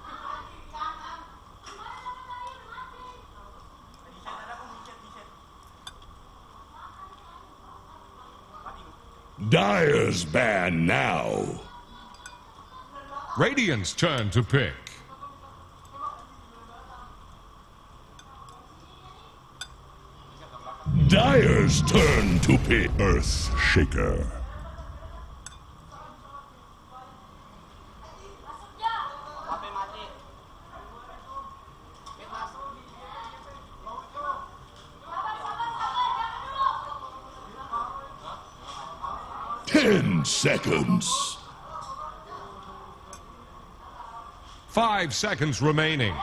Dire's ban now. Radiant's turn to pick. Dire's turn to pick. Earth Shaker. Seconds. 5 seconds remaining.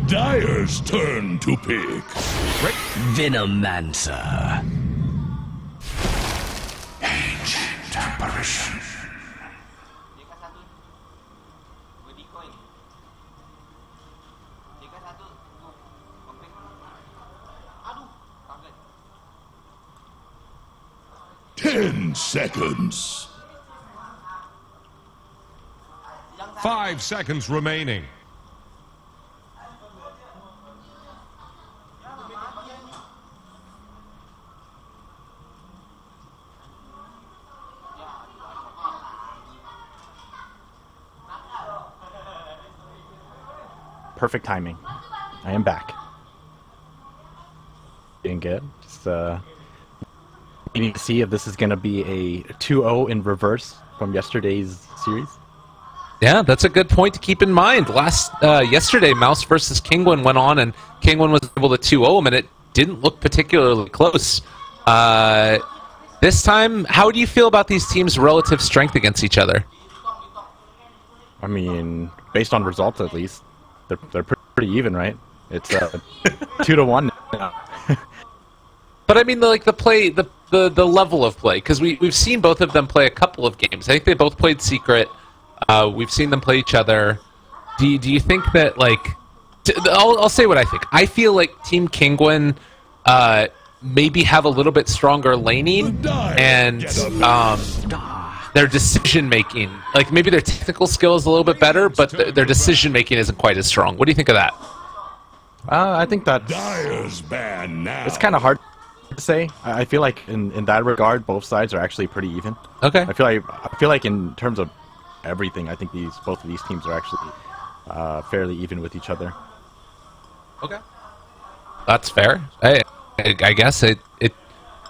Dire's turn to pick. Venomancer. Ancient apparition. Seconds. 5 seconds remaining. Perfect timing. I am back. Doing good. Just needing to see if this is going to be a 2-0 in reverse from yesterday's series. Yeah, that's a good point to keep in mind. Yesterday, Mouse versus Kingwin went on, and Kingwin was able to 2-0 him, and it didn't look particularly close. This time, how do you feel about these teams' relative strength against each other? I mean, based on results at least, they're pretty even, right? It's 2-1 now. But I mean, the play, the level of play, because we've seen both of them play a couple of games. I think they both played Secret. We've seen them play each other. Do you think that, like... I'll say what I think. I feel like Team Kingwin maybe have a little bit stronger laning, and their decision-making... Like, maybe their technical skill is a little bit better, but their decision-making isn't quite as strong. What do you think of that? I think that it's kind of hard to say. I feel like in that regard, both sides are actually pretty even. Okay. I feel like in terms of everything, I think both of these teams are actually fairly even with each other. Okay. That's fair. I guess it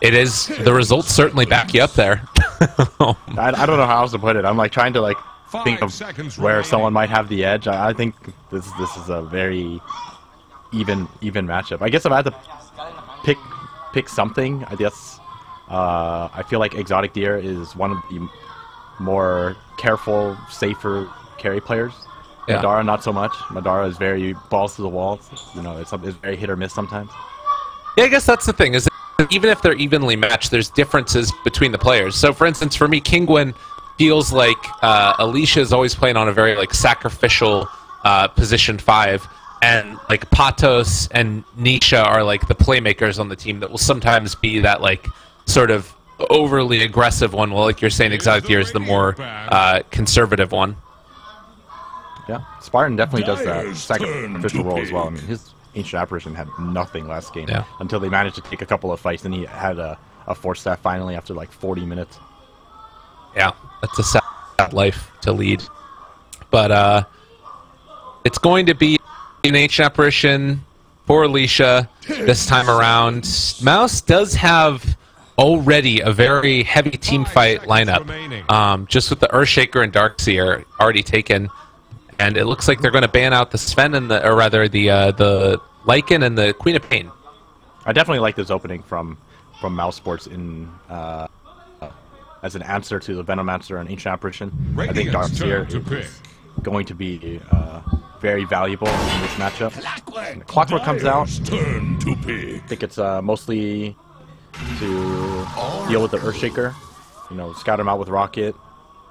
is. The results certainly back you up there. I don't know how else to put it. I'm like trying to like think of where someone might have the edge. I think this is a very even matchup. I guess if I had to pick something, I guess I feel like Exotic Deer is one of the more careful, safer carry players. Yeah. Madara, not so much. Madara is very balls to the walls. You know, it's very hit or miss sometimes. Yeah, I guess that's the thing, is that even if they're evenly matched, there's differences between the players. So, for instance, for me, Kingwin feels like Alicia is always playing on a very like sacrificial position 5, and like Patos and Nisha are like the playmakers on the team that will sometimes be that like sort of overly aggressive one, while like you're saying Exotic Deer is the more conservative one. Yeah, Spartan definitely does that sacrificial role as well. I mean, his Ancient Apparition had nothing last game until they managed to take a couple of fights, and he had a force staff finally after like 40 minutes. Yeah, that's a sad life to lead. But it's going to be an Ancient Apparition for Alicia this time around. Mouse does have already a very heavy team fight lineup, just with the Earthshaker and Darkseer already taken. And it looks like they're going to ban out the Sven and the Lycan and the Queen of Pain. I definitely like this opening from Mouse Sports in as an answer to the Venomancer and Ancient Apparition. I think Darkseer is going to be very valuable in this matchup. When the Clockwork comes out, I think it's mostly to deal with the Earthshaker. You know, scout him out with Rocket.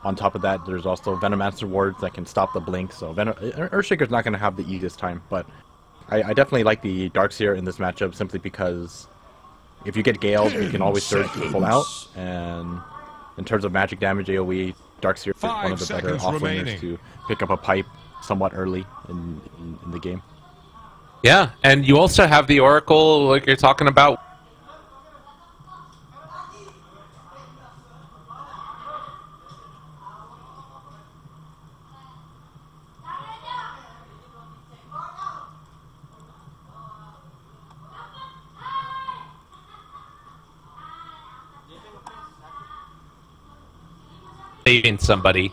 On top of that, there's also Venomancer wards that can stop the blink, so Earthshaker's not going to have the easiest time, but I definitely like the Darkseer in this matchup simply because if you get Galed, you can always surge to pull out, and in terms of magic damage AoE, Darkseer is one of the better offlaners to pick up a pipe somewhat early in the game. Yeah, and you also have the Oracle, like you're talking about. Saving somebody,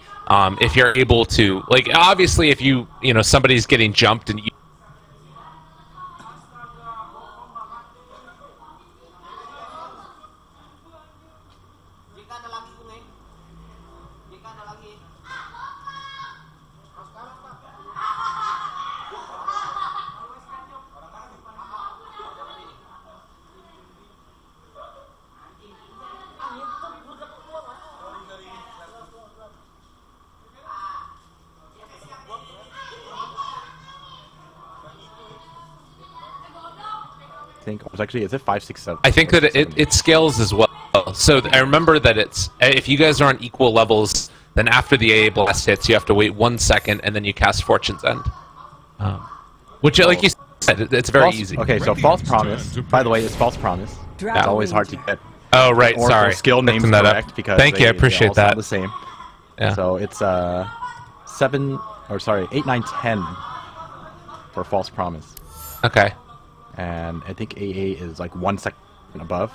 if you're able to, like, obviously if you know somebody's getting jumped and you Is it 5, 6, 7? I think that it scales as well. So I remember that it's, if you guys are on equal levels, then after the AA blast hits, you have to wait 1 second, and then you cast Fortune's End. Which, like you said, it's very easy. Okay, so False Promise. By the way, it's False Promise. It's always hard to get. Oh, right, sorry. Skill names correct because thank you, I appreciate that. The same. Yeah. So it's 8, 9, 10 for False Promise. Okay. And I think AA is like 1 second above.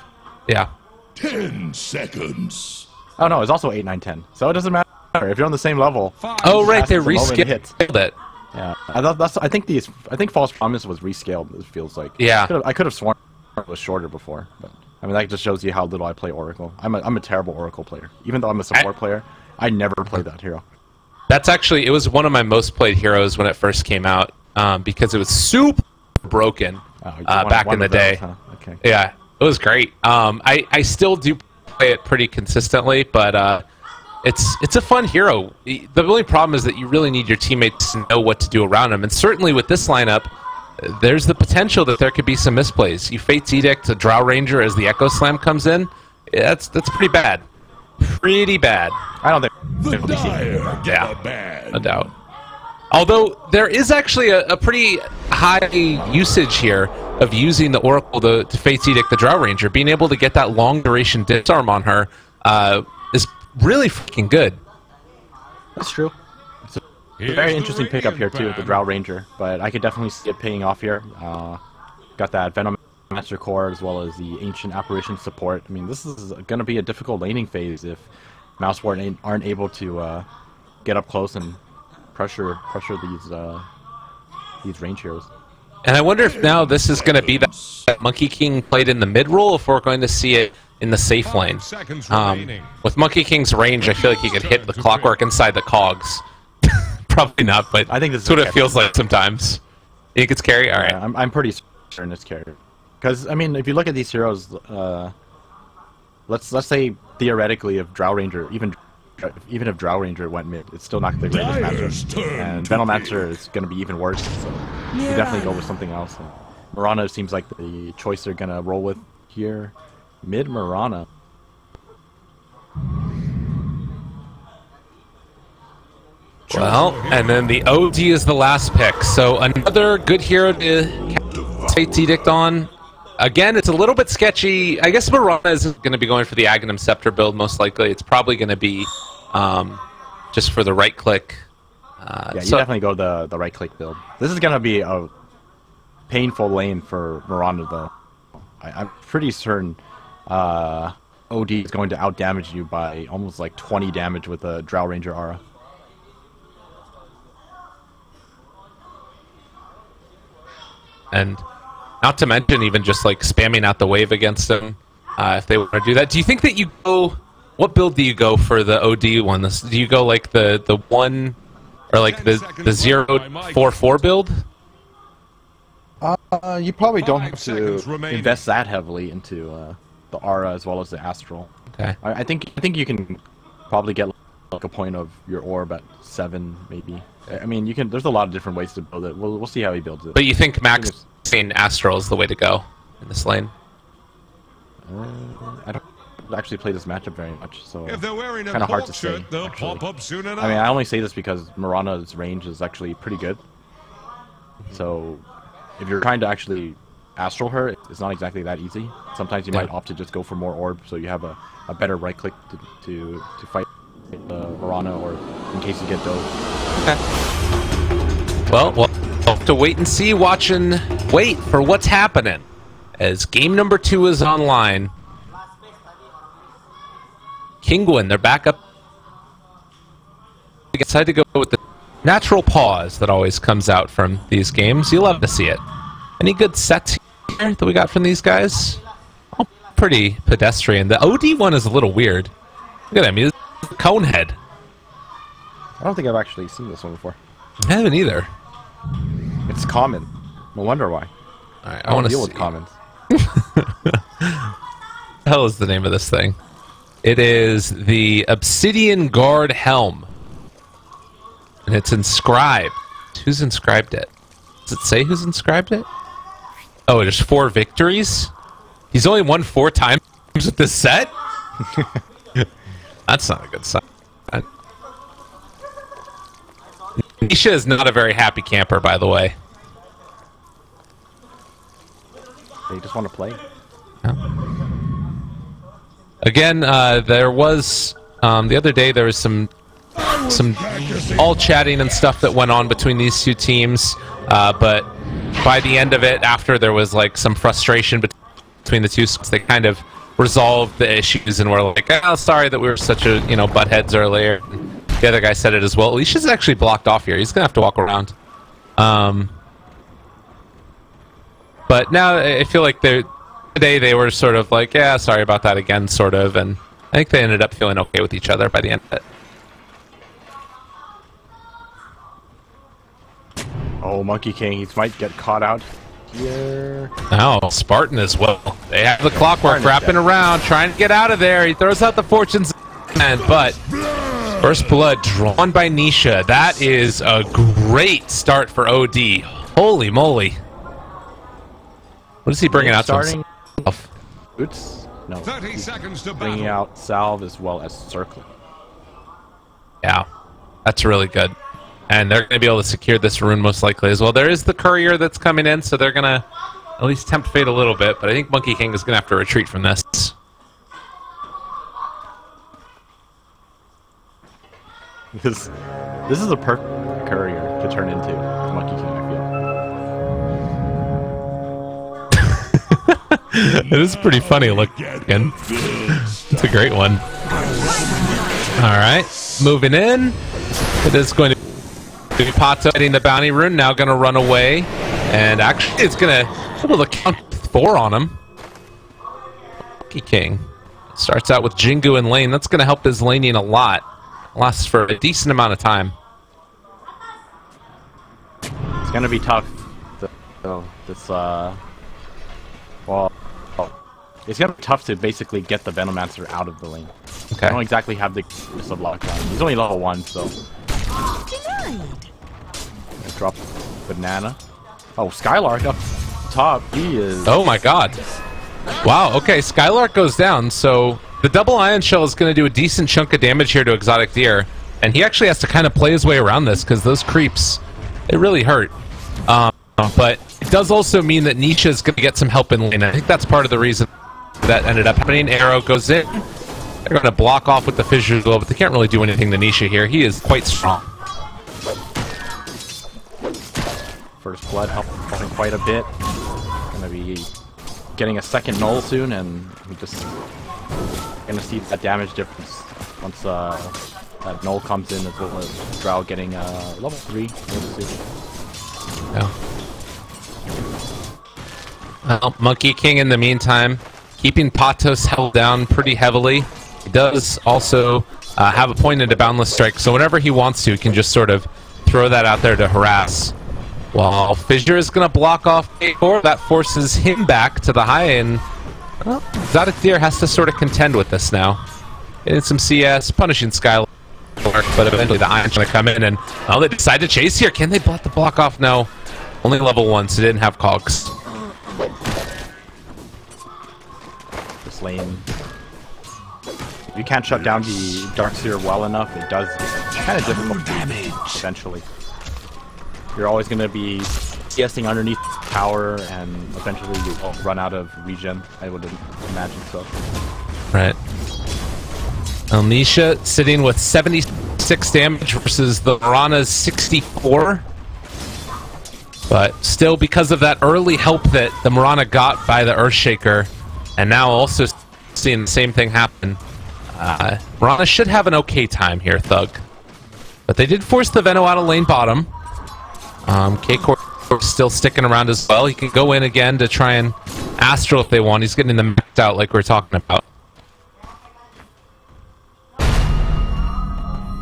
Yeah. 10 seconds. Oh no, it's also 8, 9, 10. So it doesn't matter if you're on the same level. Oh right, they the moment it hits. rescaled it. Yeah, I think False Promise was rescaled. It feels like. Yeah. I could have sworn it was shorter before, but I mean that just shows you how little I play Oracle. I'm a terrible Oracle player. Even though I'm a support player, I never played that hero. That's actually, it was one of my most played heroes when it first came out, because it was super broken back in the day. Huh? Okay. Yeah, it was great. I still do play it pretty consistently, but it's a fun hero. The only problem is that you really need your teammates to know what to do around him, and certainly with this lineup, there's the potential that there could be some misplays. You Fate's Edict, a Drow Ranger as the Echo Slam comes in, that's pretty bad. Pretty bad. I don't think. The Dire get Yeah. a ban. No doubt. Although there is actually a pretty high usage here of using the Oracle to Fate's Edict the Drow Ranger. Being able to get that long duration disarm on her is really fucking good. That's true. It's a very interesting pickup here too with the Drow Ranger, but I could definitely see it paying off here. Got that Venom Master Core as well as the Ancient Apparition support. I mean, this is going to be a difficult laning phase if Mouseboard aren't able to get up close and pressure these range heroes. And I wonder if now this is going to be that Monkey King played in the mid role, if we're going to see it in the safe lane. With Monkey King's range, I feel like he could hit the clockwork inside the cogs. Probably not, but I think this that's what it feels like sometimes. You think it's carry? All right. Yeah, I'm pretty certain it's carry. Because I mean, if you look at these heroes, let's say theoretically, if Drow Ranger, even if Drow Ranger went mid, it's still not the greatest matchup. And Venomancer is going to be even worse. So you definitely go with something else. And Mirana seems like the choice they're going to roll with here. Mid Mirana. Well, and then the OD is the last pick. So another good hero to Fate's Edict on. Again, it's a little bit sketchy. I guess Mirana is going to be going for the Aghanim Scepter build, most likely. It's probably going to be just for the right-click. Yeah, you definitely go the right-click build. This is going to be a painful lane for Mirana, though. I'm pretty certain OD is going to out-damage you by almost like 20 damage with a Drow Ranger aura. And not to mention even just like spamming out the wave against them if they want to do that. Do you think that you go... What build do you go for the OD one? Do you go like the 1 or like the 0-4-4 build? You probably don't have to invest that heavily into the aura as well as the astral. Okay. I think you can probably get like a point of your orb at 7 maybe. I mean, you can. There's a lot of different ways to build it. We'll see how he builds it. But you think maxing astral is the way to go in this lane? I don't actually play this matchup very much, so If they're wearing kind of hard to say. they'll pop up soon enough. I mean, I only say this because Mirana's range is actually pretty good. So, if you're trying to actually astral her, it's not exactly that easy. Sometimes you might opt to just go for more orb, so you have a better right click to fight Mirana, or in case you get dove. Okay. Well, we'll have to wait and see. Wait for what's happening as game number 2 is online. Kingwin, they're back up. We decided to go with the natural pause that always comes out from these games. You love to see it. Any good sets here that we got from these guys? Oh, pretty pedestrian. The OD one is a little weird. Look at him. He's a conehead. I don't think I've actually seen this one before. I haven't either. It's common. No wonder why. All right, I want to deal with commons. What the hell is the name of this thing? It is the Obsidian Guard Helm. And it's inscribed. Who's inscribed it? Does it say who's inscribed it? Oh, there's 4 victories? He's only won 4 times with this set? That's not a good sign. Nisha is not a very happy camper, by the way. They just want to play. No. Again, there was the other day there was some all chatting and stuff that went on between these two teams, but by the end of it, after there was like some frustration between the two, they kind of resolved the issues and were like, oh, sorry that we were such a, butt heads earlier. The other guy said it as well. Alicia's actually blocked off here. He's gonna have to walk around. But now I feel like today they were sort of like, yeah, sorry about that again, sort of, and I think they ended up feeling okay with each other by the end of it. Oh, Monkey King, he might get caught out here. Oh, Spartan as well. They have the clockwork wrapping around, trying to get out of there. He throws out the fortunes, but first blood drawn by Nisha. That is a great start for OD. Holy moly. What is he bringing out to himself? Boots? No. 30 seconds to bringing battle. out salve as well as circling. Yeah, that's really good. And they're going to be able to secure this rune most likely as well. There is the courier that's coming in, so they're going to at least tempt fate a little bit. But I think Monkey King is going to have to retreat from this. This is a perfect courier to turn into Monkey King, I feel. It is pretty funny looking. It's a great one. Alright, moving in. It is going to be Pato hitting the bounty rune, now going to run away. And actually it's going to be able to count 4 on him. Monkey King starts out with Jingu and lane. That's going to help his laning a lot. Lasts for a decent amount of time. It's going to be tough. It's gonna be tough to basically get the Venomancer out of the lane. Okay. I don't exactly have the sub-lockdown. He's only level 1, so. Drop banana. Oh, Skylark up top. He is. Oh my god. Wow, okay, Skylark goes down, so the double ion shell is going to do a decent chunk of damage here to Exotic Deer, and he actually has to kind of play his way around this, because those creeps, they really hurt. But it does also mean that Nisha is going to get some help in lane. I think that's part of the reason that ended up happening. Arrow goes in. They're going to block off with the fissure glow, but they can't really do anything to Nisha here. He is quite strong. First blood helping quite a bit. Gonna be getting a second null soon, and we just gonna see that damage difference once that null comes in, as well as Drow getting level 3. Yeah. Well, Monkey King in the meantime, keeping Patos held down pretty heavily. He does also have a point into Boundless Strike, so whenever he wants to, he can just sort of throw that out there to harass. While Fissure is going to block off K4, that forces him back to the high, and well, Exotic Deer has to sort of contend with this now. Getting some CS, punishing Skylark, but eventually the Iron's going to come in, and oh, they decide to chase here. Can they let the block off? No. Only level 1, so they didn't have cogs. This lane. If you can't shut down the Darkseer well enough, it does kind of difficult eventually. You're always going to be CSing underneath tower, and eventually you will run out of regen. I would imagine so. Right. Nisha sitting with 76 damage versus the Mirana's 64. But still, because of that early help that the Mirana got by the Earthshaker, and now also seeing the same thing happen, Mirana should have an okay time here, Thug. But they did force the Veno out of lane bottom. K-Core still sticking around as well. He can go in again to try and Astral if they want. He's getting them maxed out like we were talking about.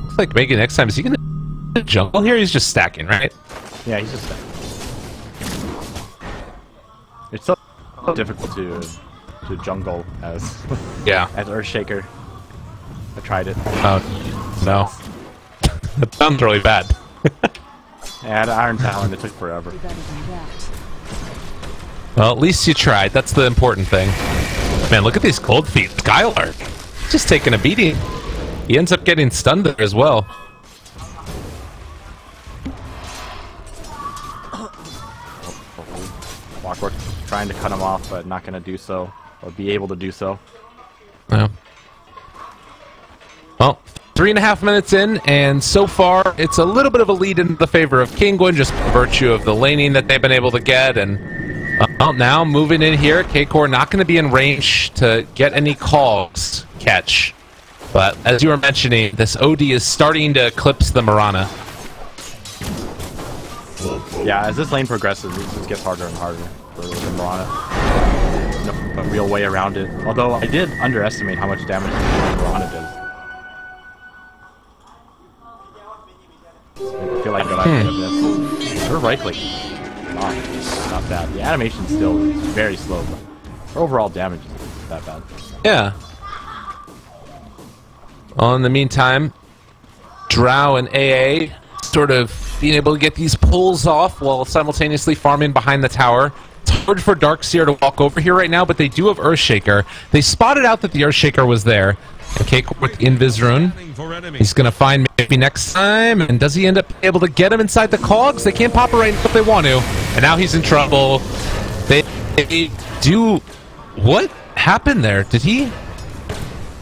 Looks like maybe next time, is he going to jungle here? He's just stacking, right? Yeah, he's just stacking. It's so difficult to jungle as yeah, as Earthshaker. I tried it. Oh, no. That sounds really bad. I had Iron Talon, it took forever. Well, at least you tried. That's the important thing. Man, look at these cold feet. Skylark. Just taking a beating. He ends up getting stunned there as well. Clockwork trying to cut him off, but not going to do so, or be able to do so. Yeah. Well, 3.5 minutes in, and so far it's a little bit of a lead in the favor of Kinguin, just by virtue of the laning that they've been able to get. And well, now moving in here, K-Core not going to be in range to get any calls catch. But as you were mentioning, this OD is starting to eclipse the Mirana. Yeah, as this lane progresses, it just gets harder and harder for the Mirana. No real way around it. Although I did underestimate how much damage the Mirana does. I feel like I got out of this. Her right click, not bad. The animation's still very slow, but her overall damage is that bad. Yeah. Well, in the meantime, Drow and AA sort of being able to get these pulls off while simultaneously farming behind the tower. It's hard for Darkseer to walk over here right now, but they do have Earthshaker. They spotted out that the Earthshaker was there. And K-Core with the Invis Rune. He's going to find maybe next time. And does he end up able to get him inside the cogs? They can't pop it right if they want to. And now he's in trouble. They do... What happened there? Did he...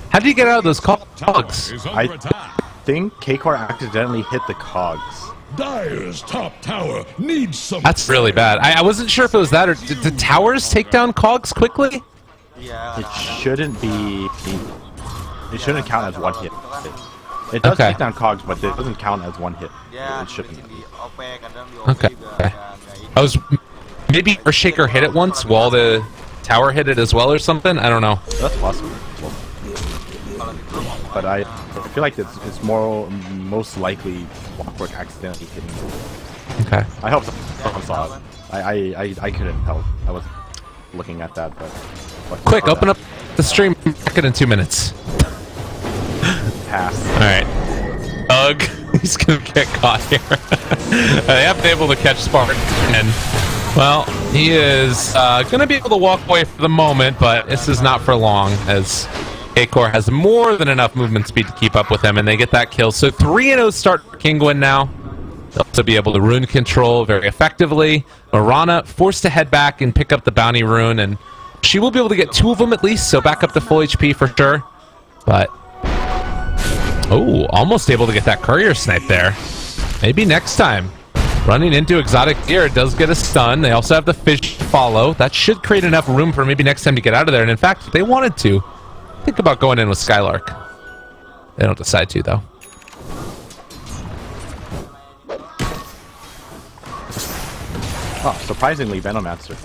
How did he get out of those cogs? I think K-Core accidentally hit the cogs. Dire's top tower needs some. That's really bad. I wasn't sure if it was that or did the towers take down cogs quickly? It shouldn't be. It shouldn't count as one hit. It does take down cogs, but it doesn't count as one hit. It shouldn't. Okay. I was maybe Earthshaker hit it once while the tower hit it as well or something. I don't know. That's possible. But I feel like it's most likely Clockwork accidentally hitting it. Okay. I hope someone saw it. I couldn't help. I was looking at that, but quick, open up the stream. Back it in 2 minutes. Pass. All right. Ugh. He's gonna get caught here. They haven't been able to catch Spartan, and well, he is gonna be able to walk away for the moment, but this is not for long as K-Core has more than enough movement speed to keep up with him, and they get that kill. So 3-0 start for Kinguin now. They'll also be able to rune control very effectively. Mirana forced to head back and pick up the bounty rune, and she will be able to get 2 of them at least, so back up to full HP for sure. But, oh, almost able to get that courier snipe there. Maybe next time. Running into Exotic Deer does get a stun. They also have the fish to follow. That should create enough room for maybe next time to get out of there, and in fact, if they wanted to, think about going in with Skylark. They don't decide to, though. Oh, surprisingly, Venomancer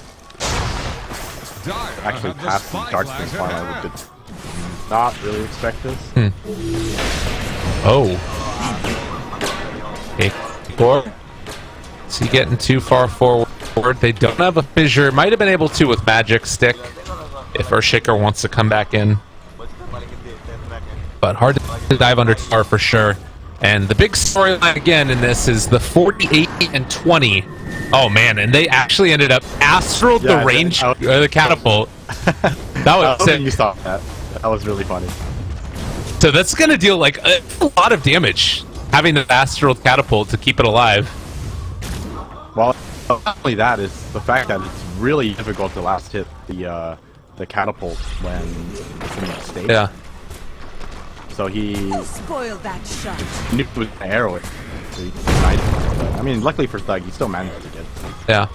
actually passed the Darkstone farm. I did not really expect this. Oh. Okay, Core. Is he getting too far forward? They don't have a fissure. Might have been able to with Magic Stick if Earthshaker wants to come back in. But hard to dive under tower for sure. And the big storyline again in this is the 48 and 20. Oh man, and they actually ended up astral the range the catapult. That was sick. You saw that. That was really funny. So that's gonna deal like a lot of damage having the astral catapult to keep it alive. Well, not only that is the fact that it's really difficult to last hit the catapult when it's in that state. Yeah. So he spoiled that shot. nuked with an arrow. So he denied it. But, I mean, luckily for Thug, he still managed to get it. Yeah.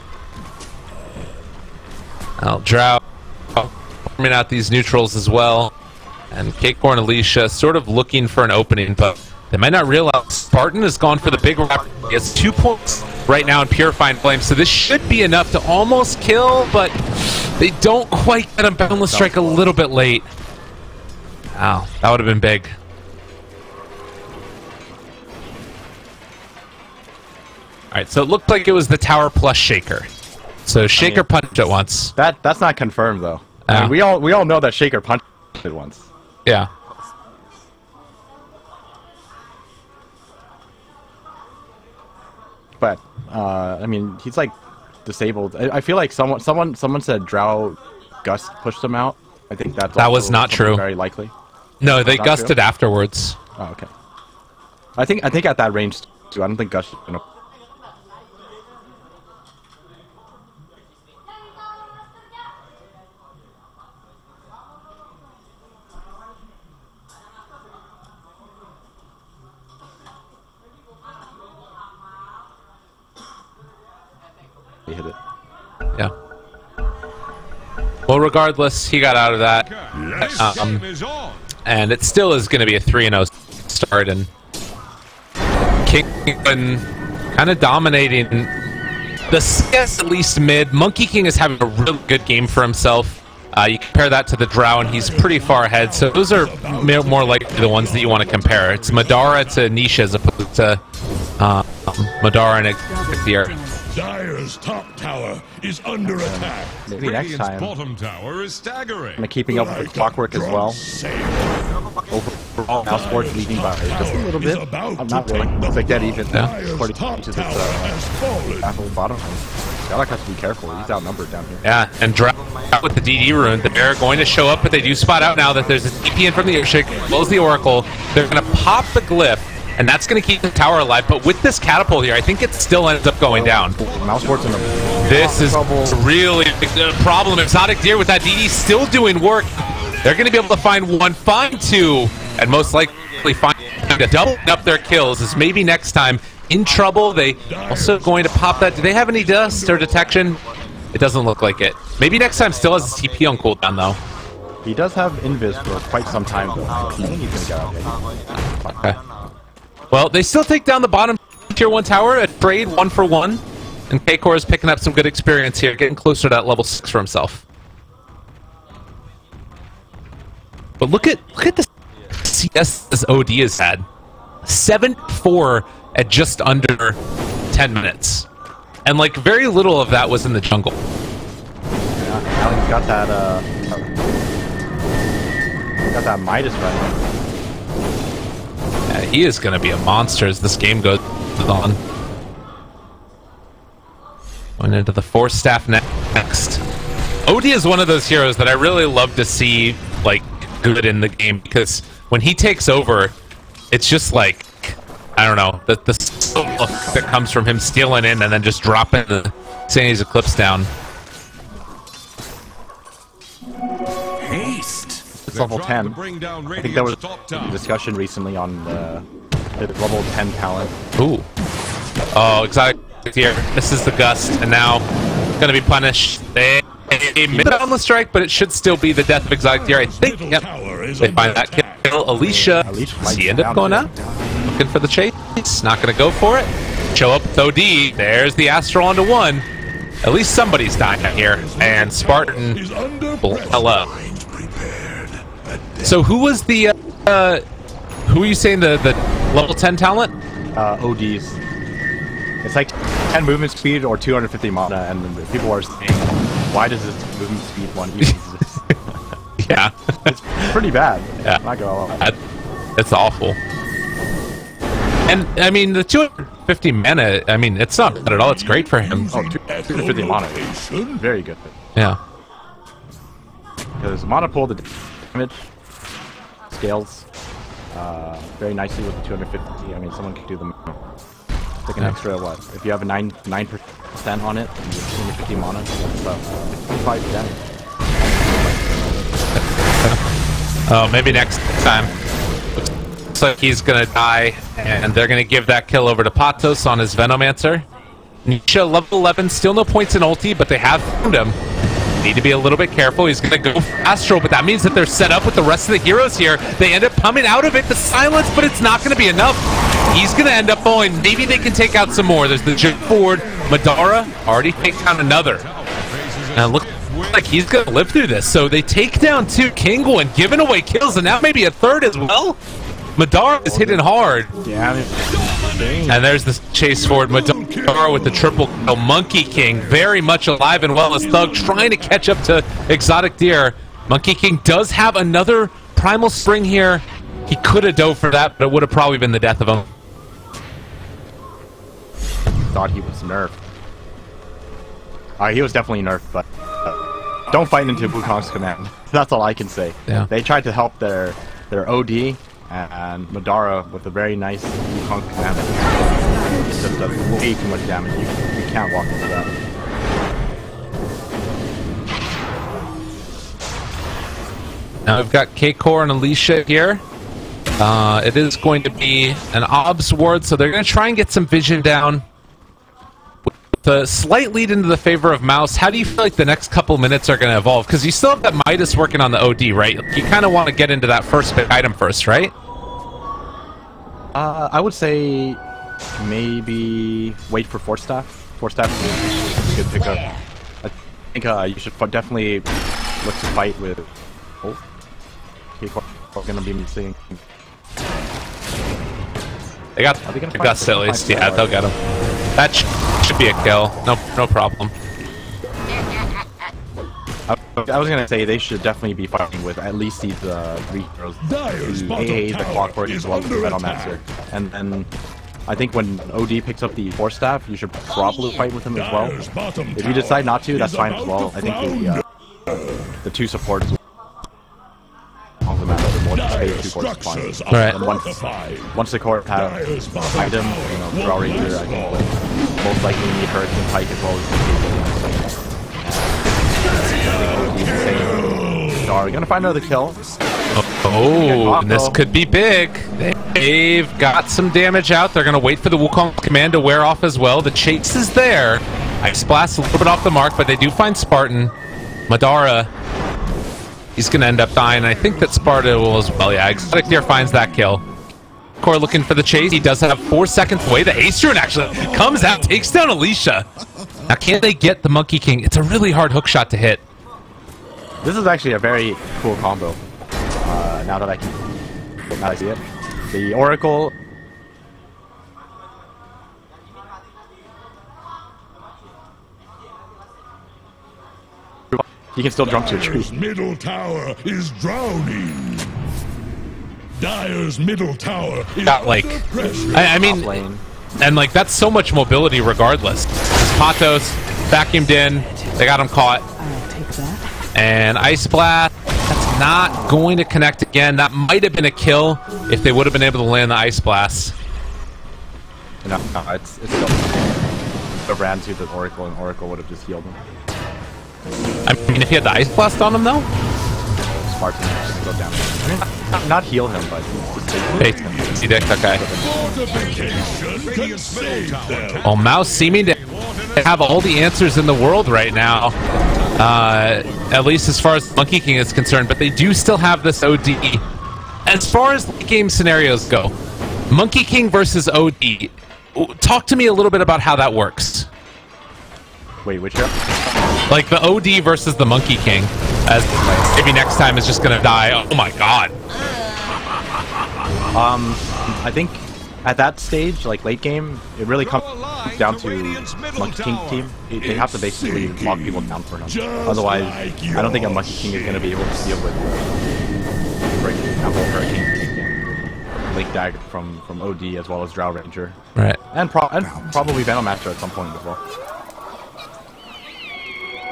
I'll Drow forming out these neutrals as well. And K-Core and Alicia sort of looking for an opening, but they might not realize Spartan has gone for the big wrap. He has 2 points right now in Purifying Flame, so this should be enough to almost kill, but they don't quite get him. Boundless Strike a little bit late. Wow, that would have been big. Alright, so it looked like it was the tower plus Shaker. So Shaker punched it once. That's not confirmed though. I mean, we all know that Shaker punched it once. Yeah. But I mean, he's like disabled. I feel like someone said Drow Gust pushed him out. I think that was not true. Very likely. No, they gusted afterwards. Oh, okay. I think at that range too. I don't think Gust is gonna. he hit it. Yeah. Well, regardless, he got out of that. This game is on. And it still is going to be a 3-0 start. And King kind of dominating the CS, at least mid. Monkey King is having a really good game for himself. You compare that to the Drow, and he's pretty far ahead. So those are more likely the ones that you want to compare. It's Madara to Nisha as opposed to Madara and Xayah. Dire's top tower is under attack. Maybe next Radiant's time. bottom tower is staggering. I'm keeping up with the clockwork as well. Overall, now sports leading by just a little bit. I'm not really. It's like that even. According to this apple bottom. Skylark has to be careful. He's outnumbered down here. Yeah, and Drow with the DD rune. They're going to show up, but they do spot out now that there's a TP in from the Airshake, as well as the Oracle. They're going to pop the glyph, and that's going to keep the tower alive. But with this catapult here, I think it still ends up going down. Mousesport's in the This is really a problem. Exotic Deer with that DD still doing work. They're going to be able to find one, find two, and most likely find to double up their kills. Is maybe next time in trouble. They also going to pop that. Do they have any dust or detection? It doesn't look like it. Maybe next time still has a TP on cooldown though. He does have Invis for quite some time though. I think he's going to get out there. Okay. Well, they still take down the bottom tier 1 tower at trade 1-for-1. And K-Core is picking up some good experience here, getting closer to that level 6 for himself. But look at the CS this OD has had. 7-4 at just under 10 minutes. And like very little of that was in the jungle. Yeah, now he's got that Midas running. Yeah, he is going to be a monster as this game goes on. Going into the Force Staff next. OD is one of those heroes that I really love to see like good in the game, because when he takes over, it's just like, I don't know, the look that comes from him stealing in and then just dropping the Sandy's Eclipse down. It's level 10. I think there was a discussion recently on the level 10 talent. Ooh. Oh, Exotic here. Misses the Gust, and now going to be punished. They missed on the strike, but it should still be the death of Exotic Deer, I think. Yep. They find that kill. Alicia, does he end up going out? Looking for the chase. Not going to go for it. Show up with OD. There's the Astral onto 1. At least somebody's dying here. And Spartan, hello. So who was the, who are you saying the level 10 talent? ODs. It's like 10 movement speed or 250 mana, and people are saying, why does this movement speed one even exist? Yeah. It's pretty bad. Yeah. I'm not gonna lie. It's awful. And, I mean, the 250 mana, I mean, it's not bad at all. It's great for him. Oh, 250 mana. Very good. Yeah. Because mana pull, the damage scales very nicely with the 250. I mean, someone could do them. It's like an extra, what? If you have a 9% on it, and you have 250 mana, that's about 55 damage. Oh, maybe next time. Looks like he's gonna die, and they're gonna give that kill over to Patos on his Venomancer. Nisha, level 11, still no points in ulti, but they have found him. Need to be a little bit careful. He's gonna go for Astral, but that means that they're set up with the rest of the heroes here. They end up coming out of it, the silence, but it's not gonna be enough. He's gonna end up falling. Maybe they can take out some more. There's the jump forward. Madara already takes down another. And look like he's gonna live through this. So they take down 2 Kingwin, giving away kills, and now maybe a 3rd as well. Madara is hitting hard. Yeah, and there's the chase forward. Madara with the triple kill. Monkey King very much alive and well as Thug, trying to catch up to Exotic Deer. Monkey King does have another Primal Spring here. He could have dove for that, but it would have probably been the death of him. Thought he was nerfed. He was definitely nerfed, but don't fight into Wukong's command. That's all I can say. Yeah. They tried to help their OD, and Madara with a very nice Wukong command. It just does way too much damage. You can't walk into that. Now we've got K-Core and Alicia here. It is going to be an Obs ward, so they're going to try and get some vision down. the slight lead into the favor of Mouse. How do you feel like the next couple minutes are going to evolve? Because you still have that Midas working on the OD, right? You kind of want to get into that first big item first, right? I would say maybe wait for Force Staff. Force Staff is a good pickup. I think you should definitely look to fight with... Oh. Okay, we're going to be missing... They got sillies. Yeah, they'll get him. That should be a kill. No problem. I was gonna say they should definitely be fighting with at least these 3 heroes. The Clockwork as well as the Metal Master. And then I think when OD picks up the Force Staff, you should probably fight with him as well. If you decide not to, that's fine as well. I think the 2 supports on the map are more space 2 forces fine. Right. And once the core have item, you know, Draw Ranger, I think will most likely need Hurricane Pike as well as Are gonna find another kill. Oh, and this could be big. They've got some damage out. They're gonna wait for the Wukong command to wear off as well. The chase is there. Ice Blast a little bit off the mark, but they do find Spartan. Madara, he's gonna end up dying. I think that Sparta will as well. Yeah, Exotic Deer finds that kill. Core looking for the chase. He does have 4 seconds away. The Ace Druid actually comes out, takes down Alicia. Now, can they get the Monkey King? It's a really hard hook shot to hit. This is actually a very cool combo. Now that I see it, the Oracle. He can still jump to a tree. Dire's middle tower is drowning. Dire's middle tower is Got like, I mean, and like that's so much mobility regardless. Patos vacuumed in. They got him caught. I'll take that. And Ice Blast. That's not going to connect again. That might have been a kill if they would have been able to land the Ice Blast. No, it's still. It ran to the Oracle, and Oracle would have just healed him. I mean, if he had the Ice Blast on him, though? Spartan just go down. I mean, not heal him, but Hey, see Dick, okay. Well, Mouse seeming to have all the answers in the world right now. At least as far as Monkey King is concerned, but they do still have this OD. As far as the game scenarios go, Monkey King versus OD, talk to me a little bit about how that works. Wait, which hero? Like the OD versus the Monkey King, as maybe next time is just gonna die. Oh my god. I think at that stage, like late game, it really comes down to Monkey King team. They have to basically lock people down for him. Otherwise, I don't think a Monkey King is going to be able to deal with, for example, Hurricane Link Dagger from OD as well as Drow Ranger. Right. And probably Venom Master at some point as well.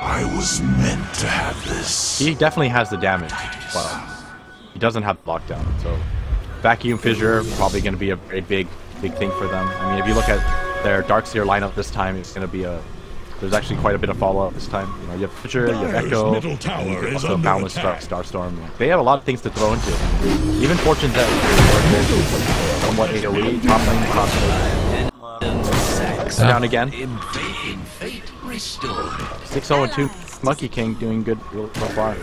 I was meant to have this. He definitely has the damage, but he doesn't have lockdown. So Vacuum Fissure probably going to be a very big thing for them. I mean, if you look at their Darkseer lineup this time, it's going to be there's actually quite a bit of follow-up this time. You know, you have Fissure, you have Echo, and you also Boundless Starstorm. They have a lot of things to throw into. Even Fortune Death is somewhat AoE, top lane, down again. 6-0-2. Monkey King doing good so far.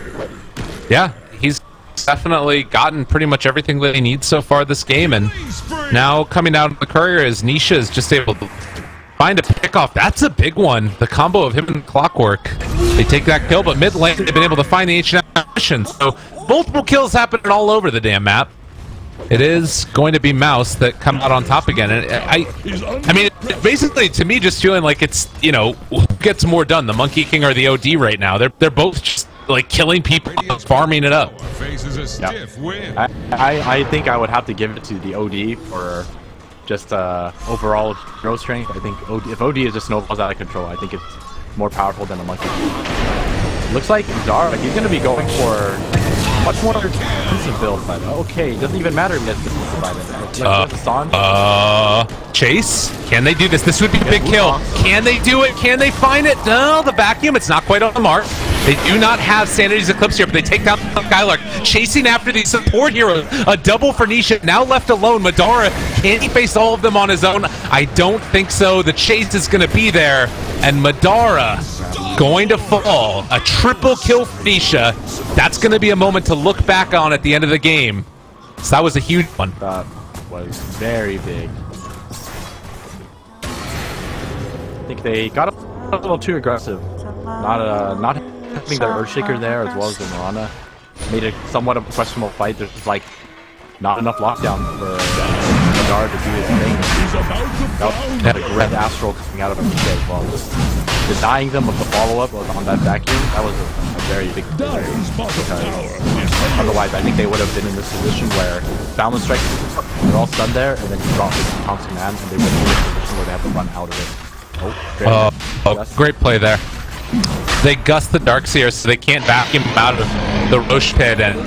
Yeah, he's definitely gotten pretty much everything that he needs so far this game, and now coming out of the courier is Nisha is just able to find a pickoff. That's a big one. The combo of him and Clockwork. They take that kill, but mid lane they've been able to find the ancient mission. So multiple kills happening all over the damn map. It is going to be Mouse that come out on top again, and I mean, basically to me, just feeling like it's, you know, who gets more done, the Monkey King or the OD right now. They're both just like killing people, farming it up. Yeah. I think I would have to give it to the OD for just overall hero strength. I think if OD is just snowballs out of control, I think it's more powerful than a Monkey King. Looks like Zara, he's going to be going for much more defensive build, but okay, it doesn't even matter if he has defensive by then. Chase? Can they do this? This would be a big kill. Can they do it? Can they find it? No, the vacuum, it's not quite on the mark. They do not have Sanity's Eclipse here, but they take down Skylark, chasing after these support heroes. A double for Nisha, now left alone. Madara, can he face all of them on his own? I don't think so. The chase is going to be there. and Madara going to fall. A triple kill for Nisha. That's going to be a moment to look back on at the end of the game. So that was a huge one. That was very big. I think they got a little too aggressive. Not having their Earthshaker there as well as the Mirana made it somewhat of a questionable fight. There's just like not enough lockdown for Madara to do his thing. That was a great astral coming out of him as well. Just denying them of the follow-up on that vacuum, that was a very big deal. Otherwise, I think they would have been in this position where Balance Strike, they're all stunned there, and then he dropped his Tom's command, and they would be in a position where they have to run out of it. Great play there. They gust the Darkseer so they can't vacuum him out of the Roche pit, and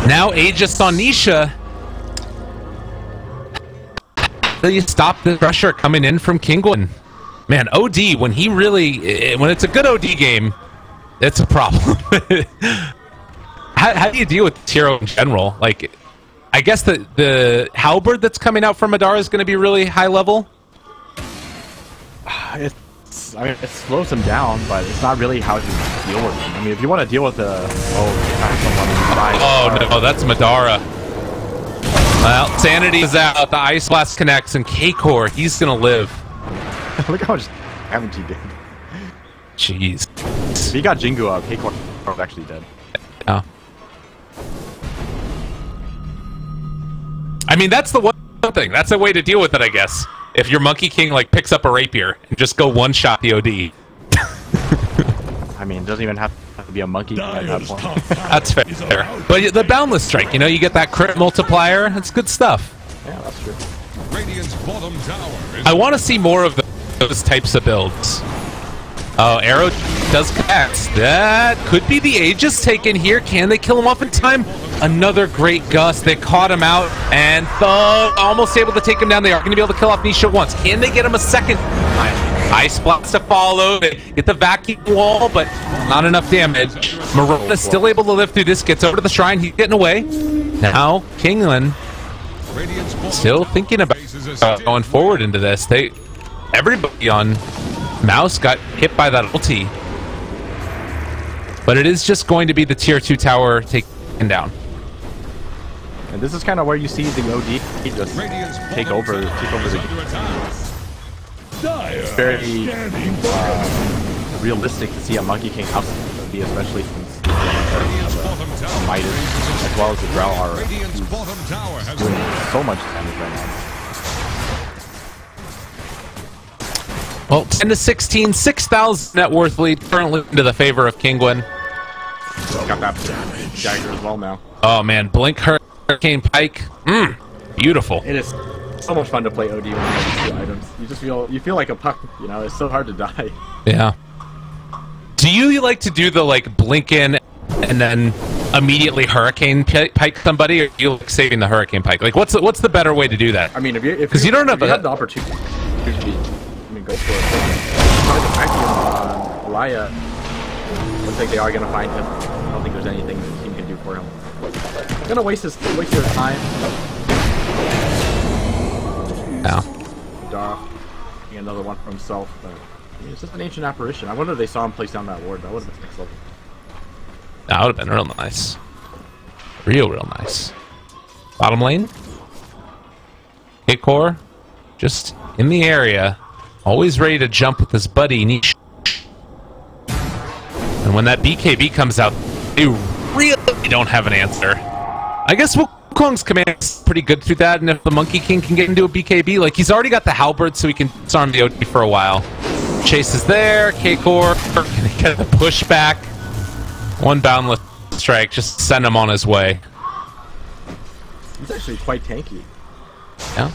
now Aegis on Nisha. Will you stop the pressure coming in from Kingwin? Man, OD, when it's a good OD game, it's a problem. How do you deal with Tiro in general? Like, I guess the halberd that's coming out from Madara is going to be really high level. I mean, it slows him down, but it's not really how you deal with him. I mean, if you want to deal with the no, that's Madara. Well, Sanity is out. The Ice Blast connects, and K-Core, he's gonna live. Look how much damage he did. Jeez. If he got Jingu up, K-Core was actually dead. Yeah. I mean, that's the one thing. That's a way to deal with it, I guess. If your Monkey King like picks up a rapier and just go one-shot the OD. I mean, it doesn't even have to be a Monkey King at that point. That's fair. But the Boundless Strike, you know, you get that crit multiplier. That's good stuff. Yeah, that's true. Radiant's bottom tower is I want to see more of those types of builds. Oh, Arrow does connect. That could be the Aegis taken here. Can they kill him off in time? Another great gust. They caught him out, and Thug almost able to take him down. They are going to be able to kill off Nisha once. Can they get him a second time? Ice Blast to follow. They get the vacuum wall, but not enough damage. Marona still able to live through this. Gets over to the shrine. He's getting away. Now, Kingland still thinking about going forward into this. Everybody on Mouse got hit by that ulti. But it is just going to be the tier 2 tower taken down. And this is kind of where you see the OD just take over the game. It's very realistic to see a Monkey King out be, especially since Midas as well as the Drow are doing so much damage right now. Well, 10 to 16, 6,000 net worth lead currently into the favor of Kingwin. Got that dagger as well now. Oh man, Blink Hurricane Pike. Beautiful. It is so much fun to play OD when you have these two items. You just feel like a puck, you know, it's so hard to die. Yeah. Do you like to do the like blink in and then immediately Hurricane Pike somebody, or do you like saving the Hurricane Pike? Like what's the better way to do that? I mean, if you don't have the opportunity, I mean, go for it. The vacuum on Elia, looks like they are gonna find him. I don't think there's anything the team can do for him. Gonna waste their time. Yeah. Dara, getting another one for himself, but I mean, it's just an ancient apparition. I wonder if they saw him place down that ward. That would have been next level. That would have been real nice. Real nice. Bottom lane. K-Core, just in the area, always ready to jump with his buddy Niche. And when that BKB comes out, they really don't have an answer. I guess Wukong's command is pretty good through that, and if the Monkey King can get into a BKB, like he's already got the halberd, so he can disarm the OD for a while. Chase is there, K-Core can get the pushback. One Boundless Strike, just send him on his way. He's actually quite tanky. Yeah.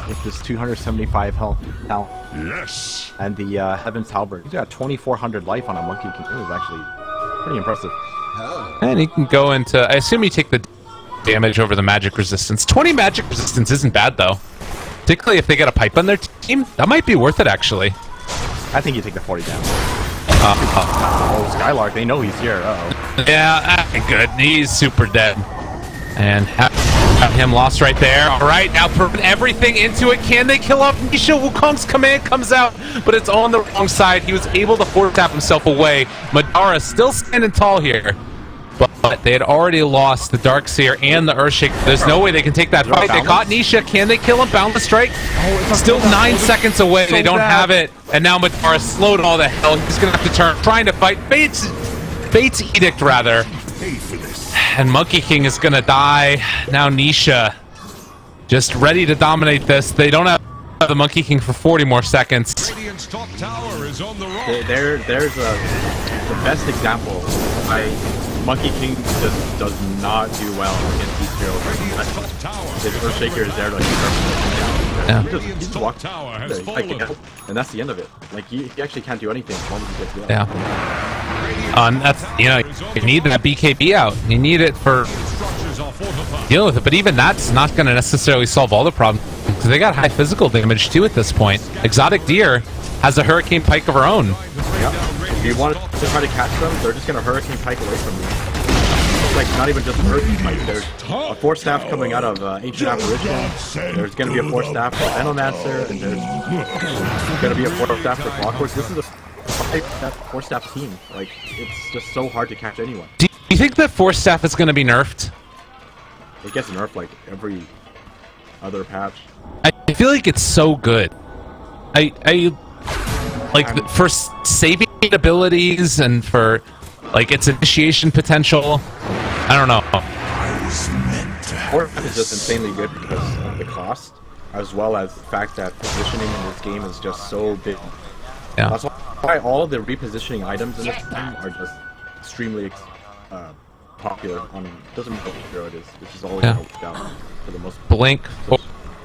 With this 275 health now. Yes. And the Heaven's Halberd. He's got 2,400 life on a Monkey King. It was actually pretty impressive. And he can go into... I assume you take the damage over the magic resistance. 20 magic resistance isn't bad, though. Particularly if they get a pipe on their team. That might be worth it, actually. I think you take the 40 damage. Oh, Skylark, they know he's here. Uh-oh. Yeah, good. He's super dead. And him lost right there. All right, now put everything into it. Can they kill off Nisha? Wukong's command comes out, but it's on the wrong side. He was able to force tap himself away. Madara still standing tall here, but they had already lost the Darkseer and the Earthshaker. There's no way they can take that fight. They caught Nisha. Can they kill him? Boundless Strike. Still 9 seconds away. They don't have it. And now Madara slowed all the hell. He's going to have to turn, trying to fight Fate's Edict, rather. And Monkey King is going to die. Now Nisha just ready to dominate this. They don't have the Monkey King for 40 more seconds. Radiant's top tower is on the run. There's the best example why Monkey King just does not do well against these heroes. His Earthshaker is there to like he just walks and that's the end of it. Like he actually can't do anything as long as he gets killed. Yeah. That's, you know, you need that BKB out. You need it for dealing with it, but even that's not going to necessarily solve all the problems because they got high physical damage too at this point. Exotic Deer has a Hurricane Pike of her own. Yep. If you want to try to catch them, they're just going to Hurricane Pike away from you. It's like not even just a Hurricane Pike. There's a Force Staff coming out of Ancient Apparition. There's going to be a Force Staff for Venomancer, and there's going to be a Force Staff for Clockwork. This is a Force Staff team. Like, it's just so hard to catch anyone. Do you think that Force Staff is going to be nerfed? It gets nerfed like every other patch. I feel like it's so good. I like for saving abilities and for like its initiation potential. I don't know. Force Staff is just insanely good because of the cost, as well as the fact that positioning in this game is just so big. Yeah. That's why all the repositioning items in this game are just extremely popular. Doesn't matter what hero it is. It's just always worked out for the most part. Blink,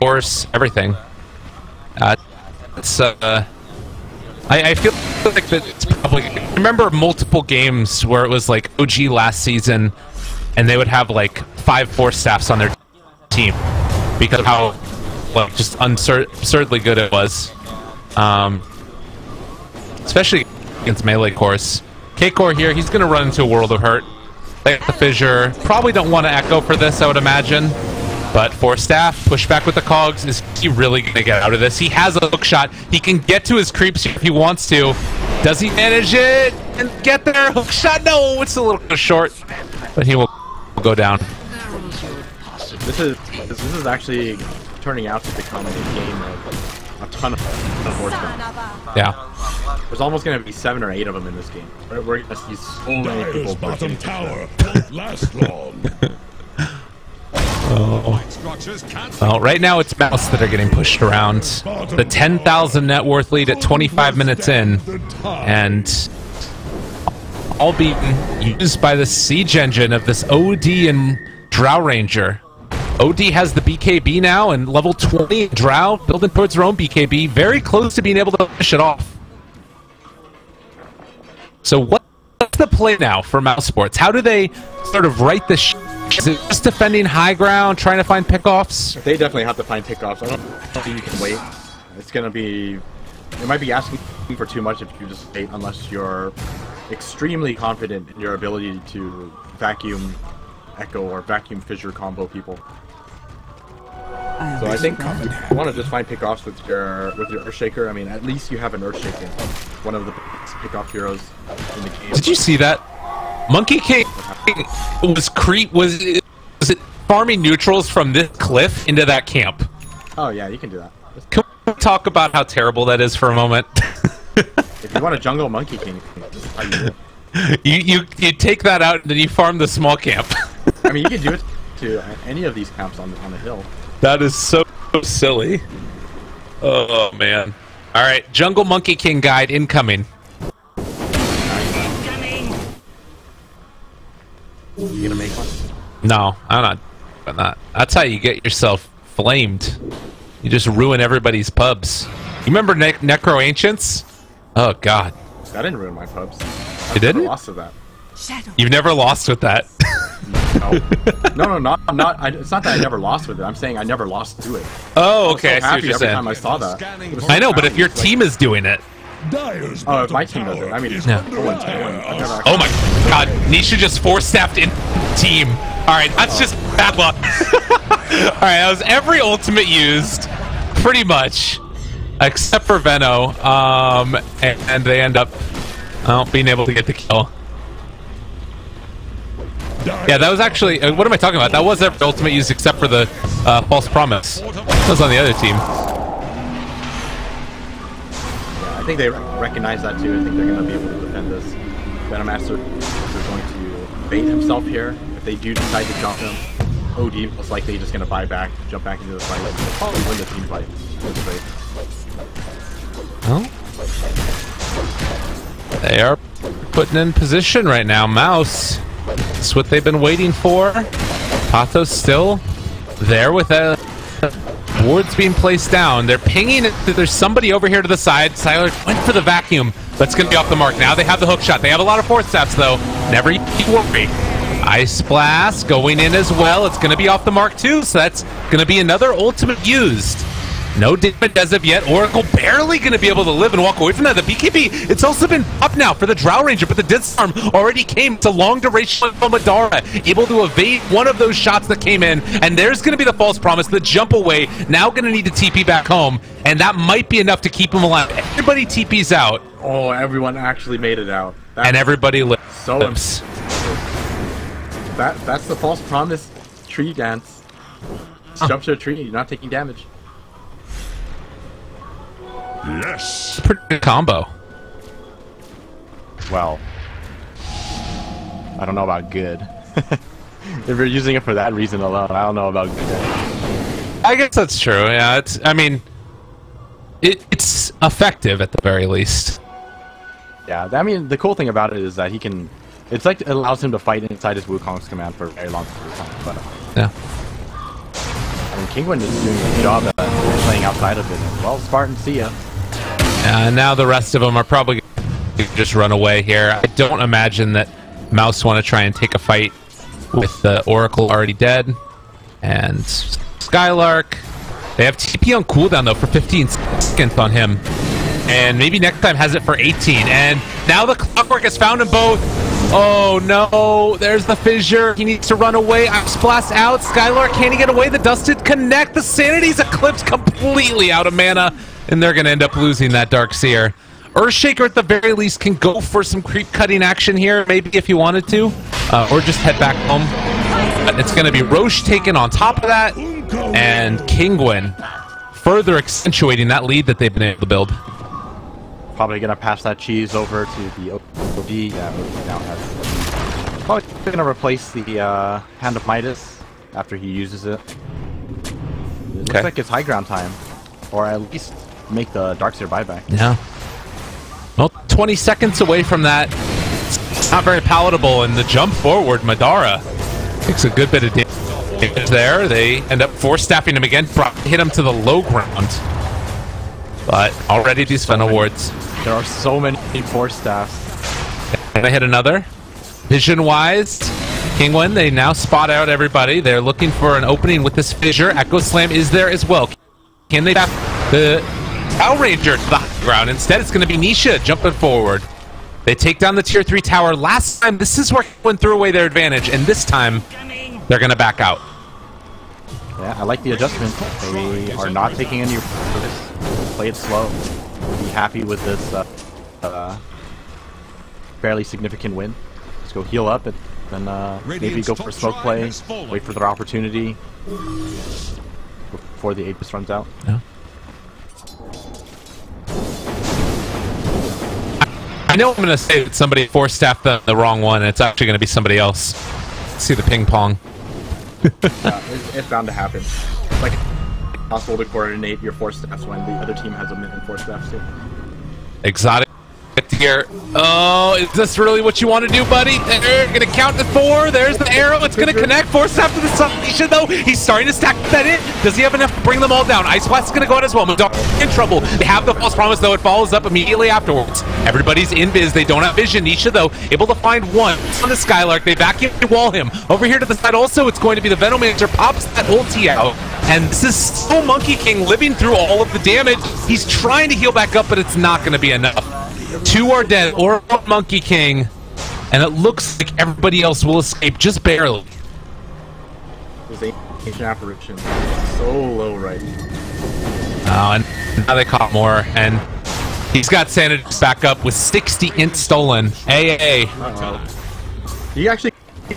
Force, everything. It's I feel like that it's probably. I remember multiple games where it was like OG last season, and they would have like 5 Force Staffs on their team because of how just absurdly good it was. Especially against melee cores. K-Core here, he's going to run into a world of hurt. They got the fissure. Probably don't want to echo for this, I would imagine. But Force Staff, push back with the cogs. Is he really going to get out of this? He has a hook shot. He can get to his creeps if he wants to. Does he manage it and get there? Hook shot? No, it's a little short. But he will go down. This is actually turning out to become a game of a ton of Force Staff. Yeah. There's almost going to be 7 or 8 of them in this game. We're going to see so many people. Bottom tower won't last long. Well, right now it's Mouse that are getting pushed around. The 10,000 net worth lead at 25 minutes in, and all being used by the siege engine of this OD and Drow Ranger. OD has the BKB now, and level 20 Drow building towards their own BKB, very close to being able to finish it off. So what's the play now for Mouse Sports? How do they sort of right the ship? Is it just defending high ground, trying to find pickoffs? They definitely have to find pickoffs. I don't think you can wait. It's gonna be... It might be asking for too much if you just wait, unless you're extremely confident in your ability to vacuum echo or vacuum fissure combo people. So I think you want to just find pickoffs with your Earthshaker. I mean, at least you have an Earthshaker, one of the pickoff heroes in the game. Did you see that? Monkey King was it farming neutrals from this cliff into that camp? Oh yeah, you can do that. Can we talk about how terrible that is for a moment? If you want to jungle Monkey King, how you do it. You take that out and then you farm the small camp. I mean, you can do it to any of these camps on the hill. That is so silly. Oh man! All right, Jungle Monkey King guide incoming. You gonna make one? No, I'm not doing that. That's how you get yourself flamed. You just ruin everybody's pubs. You remember Necro Ancients? Oh god. That didn't ruin my pubs. You didn't? Never lost to that. You've never lost with that. No, not. It's not that I never lost with it. I'm saying I never lost to it. Oh, okay. I I was so see what you're happy every saying. time I saw that. I know, but if your team is doing it. Oh, if my team does it, I mean, Yeah. Oh my god, Nisha just 4-staffed in team. Alright, that's just bad luck. Alright, that was every ultimate used, pretty much, except for Veno, and they end up being able to get the kill. Yeah, that was actually, what am I talking about? That was every ultimate used except for the false promise. That was on the other team. Yeah, I think they recognize that too. I think they're going to be able to defend this. Venomaster is going to bait himself here. If they do decide to jump him, OD most likely just going to buy back, jump back into the fight. They'll probably win the team fight. Well, they are putting in position right now. Mouse, that's what they've been waiting for. Pato's still there with wards being placed down. They're pinging it. There's somebody over here to the side. Siler went for the vacuum. That's going to be off the mark. Now they have the hook shot. They have a lot of force steps, though. Never you worry. Ice Blast going in as well. It's going to be off the mark, too. So that's going to be another ultimate used. No damage as of yet. Oracle barely going to be able to live and walk away from that. The BKB, it's also been up now for the Drow Ranger, but the disarm already came. It's a long duration from Madara, able to evade one of those shots that came in. And there's going to be the false promise, the jump away. Now going to need to TP back home, and that might be enough to keep him alive. Everybody TP's out. Oh, everyone actually made it out. And everybody lives. So that's the false promise tree dance. Just jump to a tree, you're not taking damage. Yes. Pretty good combo. Well, I don't know about good. If you're using it for that reason alone, I don't know about good. I guess that's true. Yeah, I mean, it's effective at the very least. Yeah, I mean, the cool thing about it is that he can. It's like it allows him to fight inside his Wukong's command for a very long period of time. But yeah. I mean, Kingwin is doing a good job at playing outside of it. Well, Spartan, see ya. Now the rest of them are probably going to just run away here. I don't imagine that Mouse want to try and take a fight with the Oracle already dead. And Skylark, they have TP on cooldown though for 15 seconds on him. And maybe next time has it for 18. And now the clockwork has found them both. Oh no, there's the fissure. He needs to run away. Ice Blast out. Skylark, can he get away? The Dusted connect. The Sanity's eclipsed completely out of mana. And they're going to end up losing that Dark Seer. Earthshaker at the very least can go for some creep cutting action here, maybe if you wanted to. Or just head back home. But it's going to be Roche taken on top of that. And Kingwin further accentuating that lead that they've been able to build. Probably going to pass that cheese over to the OD. Yeah, OD now has. Probably going to replace the Hand of Midas after he uses it. It looks like it's high ground time. Or at least make the Darkseer buyback. Yeah. Well, 20 seconds away from that. It's not very palatable, and the jump forward, Madara takes a good bit of damage there. They end up force-staffing him again, hit him to the low ground. But already these Fen awards. There are so many force staffs. And they hit another. Vision-wise, Kingwin, they now spot out everybody. They're looking for an opening with this fissure. Echo Slam is there as well. Can they tap the Drow Ranger to the high ground? Instead, it's going to be Nisha jumping forward. They take down the tier 3 tower. Last time, this is where Kingwin threw away their advantage, and this time, they're going to back out. Yeah, I like the adjustment. They are not taking any risks. Play it slow. Be happy with this fairly significant win. Just go heal up and then maybe go for a smoke play. Wait for their opportunity before the Aegis runs out. Yeah. I know I'm going to say that somebody force-staffed the wrong one, and it's actually going to be somebody else. Let's see the ping pong. Yeah, it's bound to happen. It's like possible to coordinate your force staffs when the other team has a million force staffs too. Exotic here. Oh, is this really what you want to do, buddy? They're gonna count to 4. There's the arrow. It's gonna connect. Force after the submission, though. He's starting to stack that in. Does he have enough to bring them all down? Ice Blast is gonna go out as well. Madara in trouble. They have the false promise, though. It follows up immediately afterwards. Everybody's in biz. They don't have vision. Nisha, though, able to find one on the Skylark. They vacuum and wall him. Over here to the side, also, it's going to be the Venomancer. Pops that ulti out. And this is still Monkey King living through all of the damage. He's trying to heal back up, but it's not going to be enough. 2 are dead, or Monkey King, and it looks like everybody else will escape just barely. This ancient apparition. So low right. Oh, and now they caught more, and he's got sanity back up with 60 int stolen. AA. You actually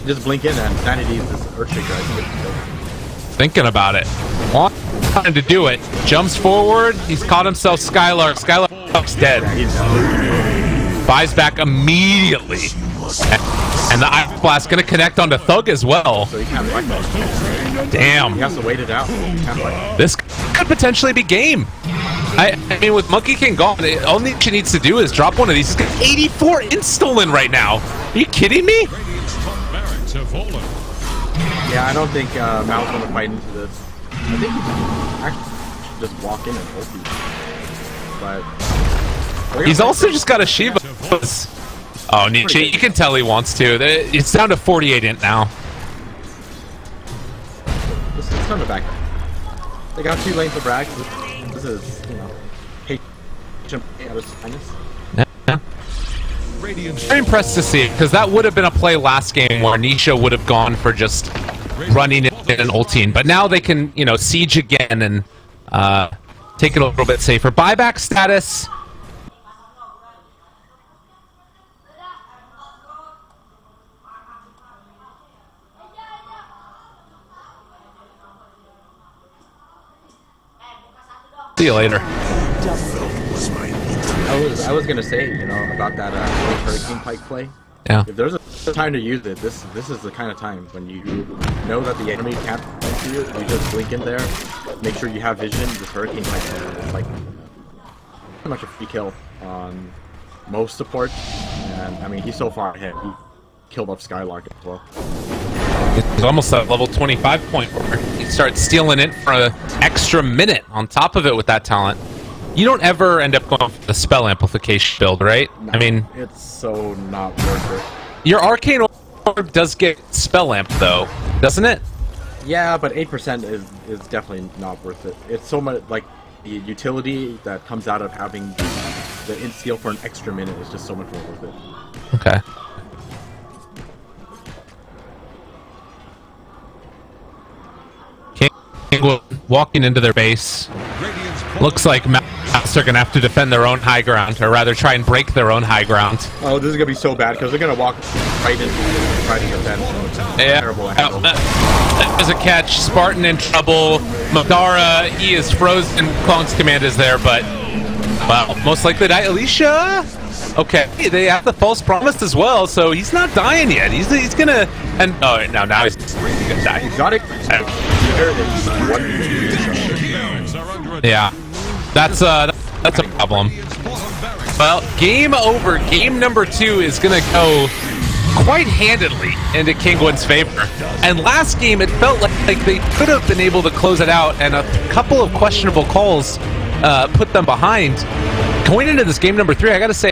just blink in and sanity is this Earthshaker. I think it's Thinking about it. Want time to do it. Jumps forward. He's caught himself Skylark. Skylark's dead. Buys back immediately. And the Ice Blast gonna connect onto Thug as well. So he can't fight that. Damn. He has to wait it out. He can't fight. This could potentially be game. I mean, with Monkey King gone, the only thing she needs to do is drop one of these. He's got 84 int stolen right now. Are you kidding me? Yeah, I don't think Mal's gonna fight into this. I think he can actually just walk in and ulti. But he's also just got a Shiva. Oh, Nietzsche, you can tell he wants to. It's down to 48 int now. This is time to back. They got 2 lanes of Bragg. This is, you know, hate at its finest. Yeah. Very impressed to see it, because that would have been a play last game where Nisha would have gone for just running in and ulting. But now they can, you know, siege again and take it a little bit safer. Buyback status. See you later. I was gonna say, you know, about that Hurricane Pike play. Yeah. If there's a time to use it, this is the kind of time when you know that the enemy can't see you. You just blink in there, make sure you have vision. This Hurricane Pike is like pretty much a free kill on most supports, and I mean he's so far ahead. He killed off Skylark as well. It's almost a level 25 point where you start stealing it for an extra minute on top of it with that talent. You don't ever end up going for the spell amplification build, right? No, I mean, it's so not worth it. your Arcane Orb does get spell amp though, doesn't it? Yeah, but 8% is definitely not worth it. It's so much like the utility that comes out of having the int steal for an extra minute is just so much more worth it. Okay. King walking into their base. Looks like Mouse are gonna have to defend their own high ground, or rather try and break their own high ground. Oh, this is gonna be so bad because they're gonna walk right into it, try to defend. Yeah. Terrible angle. There's a catch. Spartan in trouble. Madara, he is frozen. Clone's command is there, but wow, most likely die. Alicia. Okay, they have the false promise as well, so he's not dying yet. He's gonna and oh no, now he's gonna die. Exotic. Yeah, that's a problem. Well, game over. Game number 2 is gonna go quite handedly into Kingwin's favor. And last game, it felt like they could have been able to close it out, and a couple of questionable calls put them behind. Going into this game number 3, I gotta say.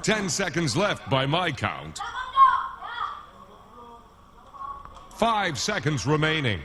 10 seconds left by my count. 5 seconds remaining.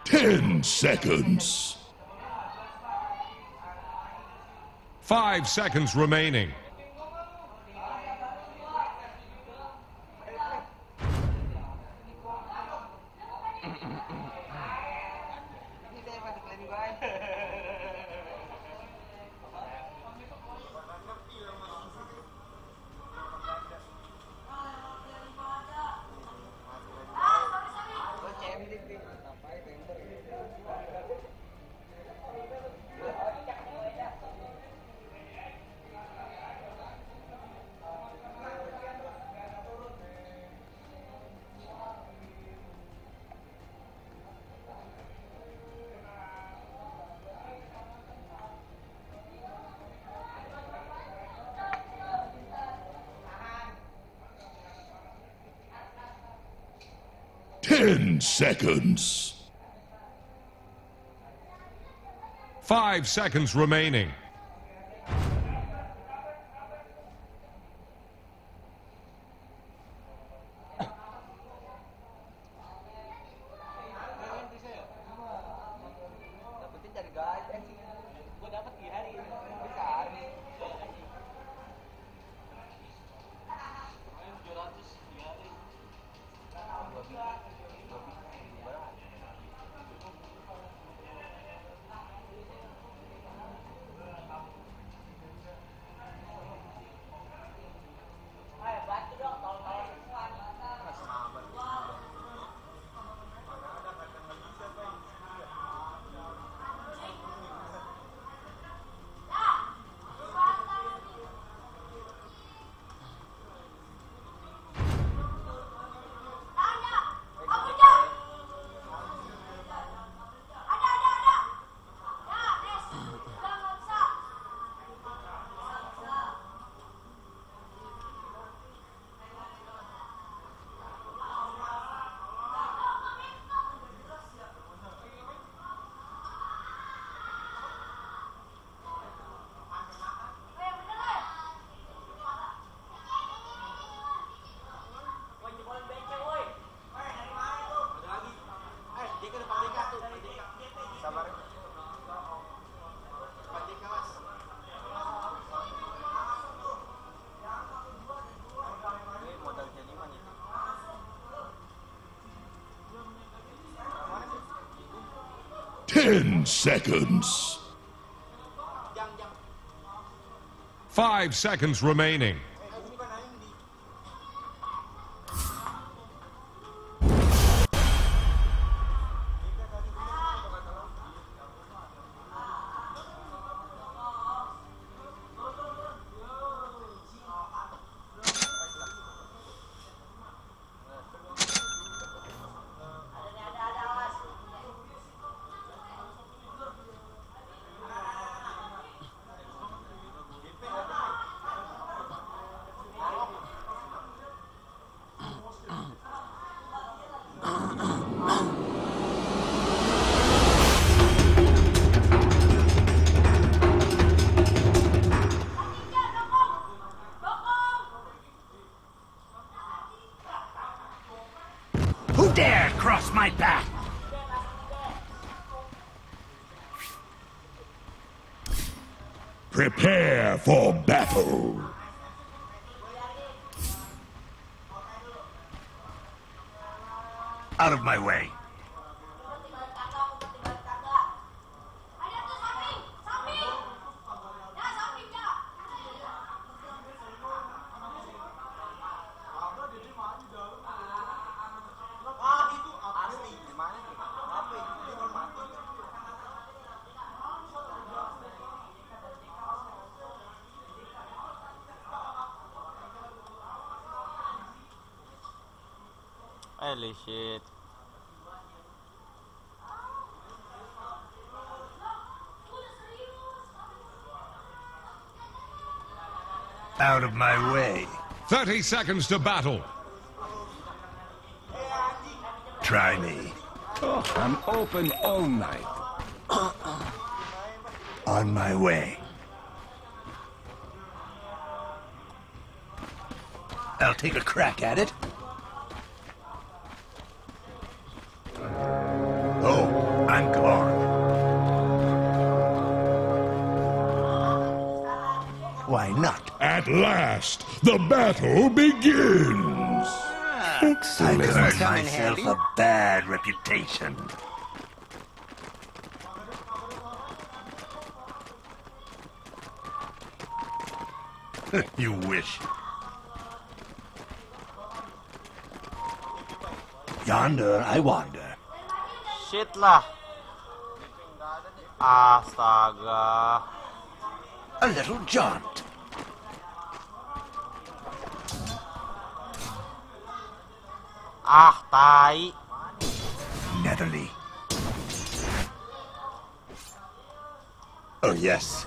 Ten seconds. 5 seconds remaining. Ten seconds. 5 seconds remaining. Ten seconds. 5 seconds remaining. my back! Prepare for battle! Out of my way! Holy shit. Out of my way. 30 seconds to battle. Try me. Oh, I'm open all night. On my way. I'll take a crack at it. Oh, I'm gone. Why not? At last, the battle begins! I've earned myself a bad reputation. You wish. Yonder I wander. Shit lah. Astaga. A little jaunt. Ah, tai. Netherly. Oh, yes.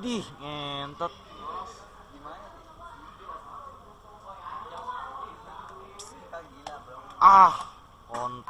Dih, ngentot. Ah, on.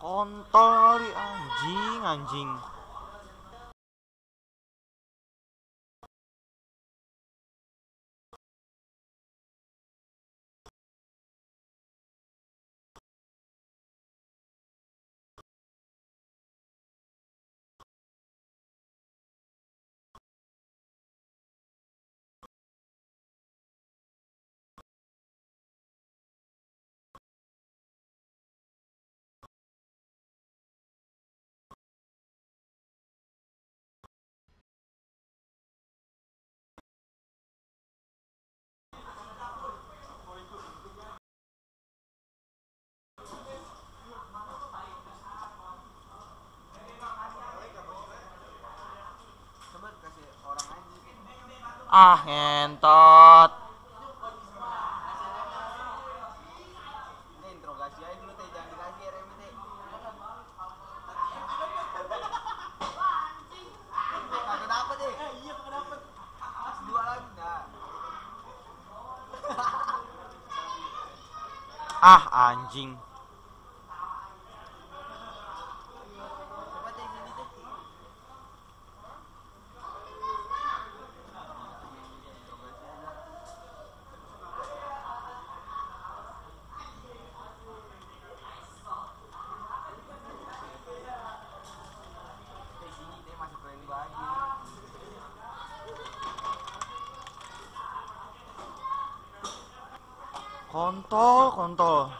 Kontol kali anjing. Ah, ngentot. Ah, anjing. Kontol.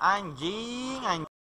Anjing, anjing.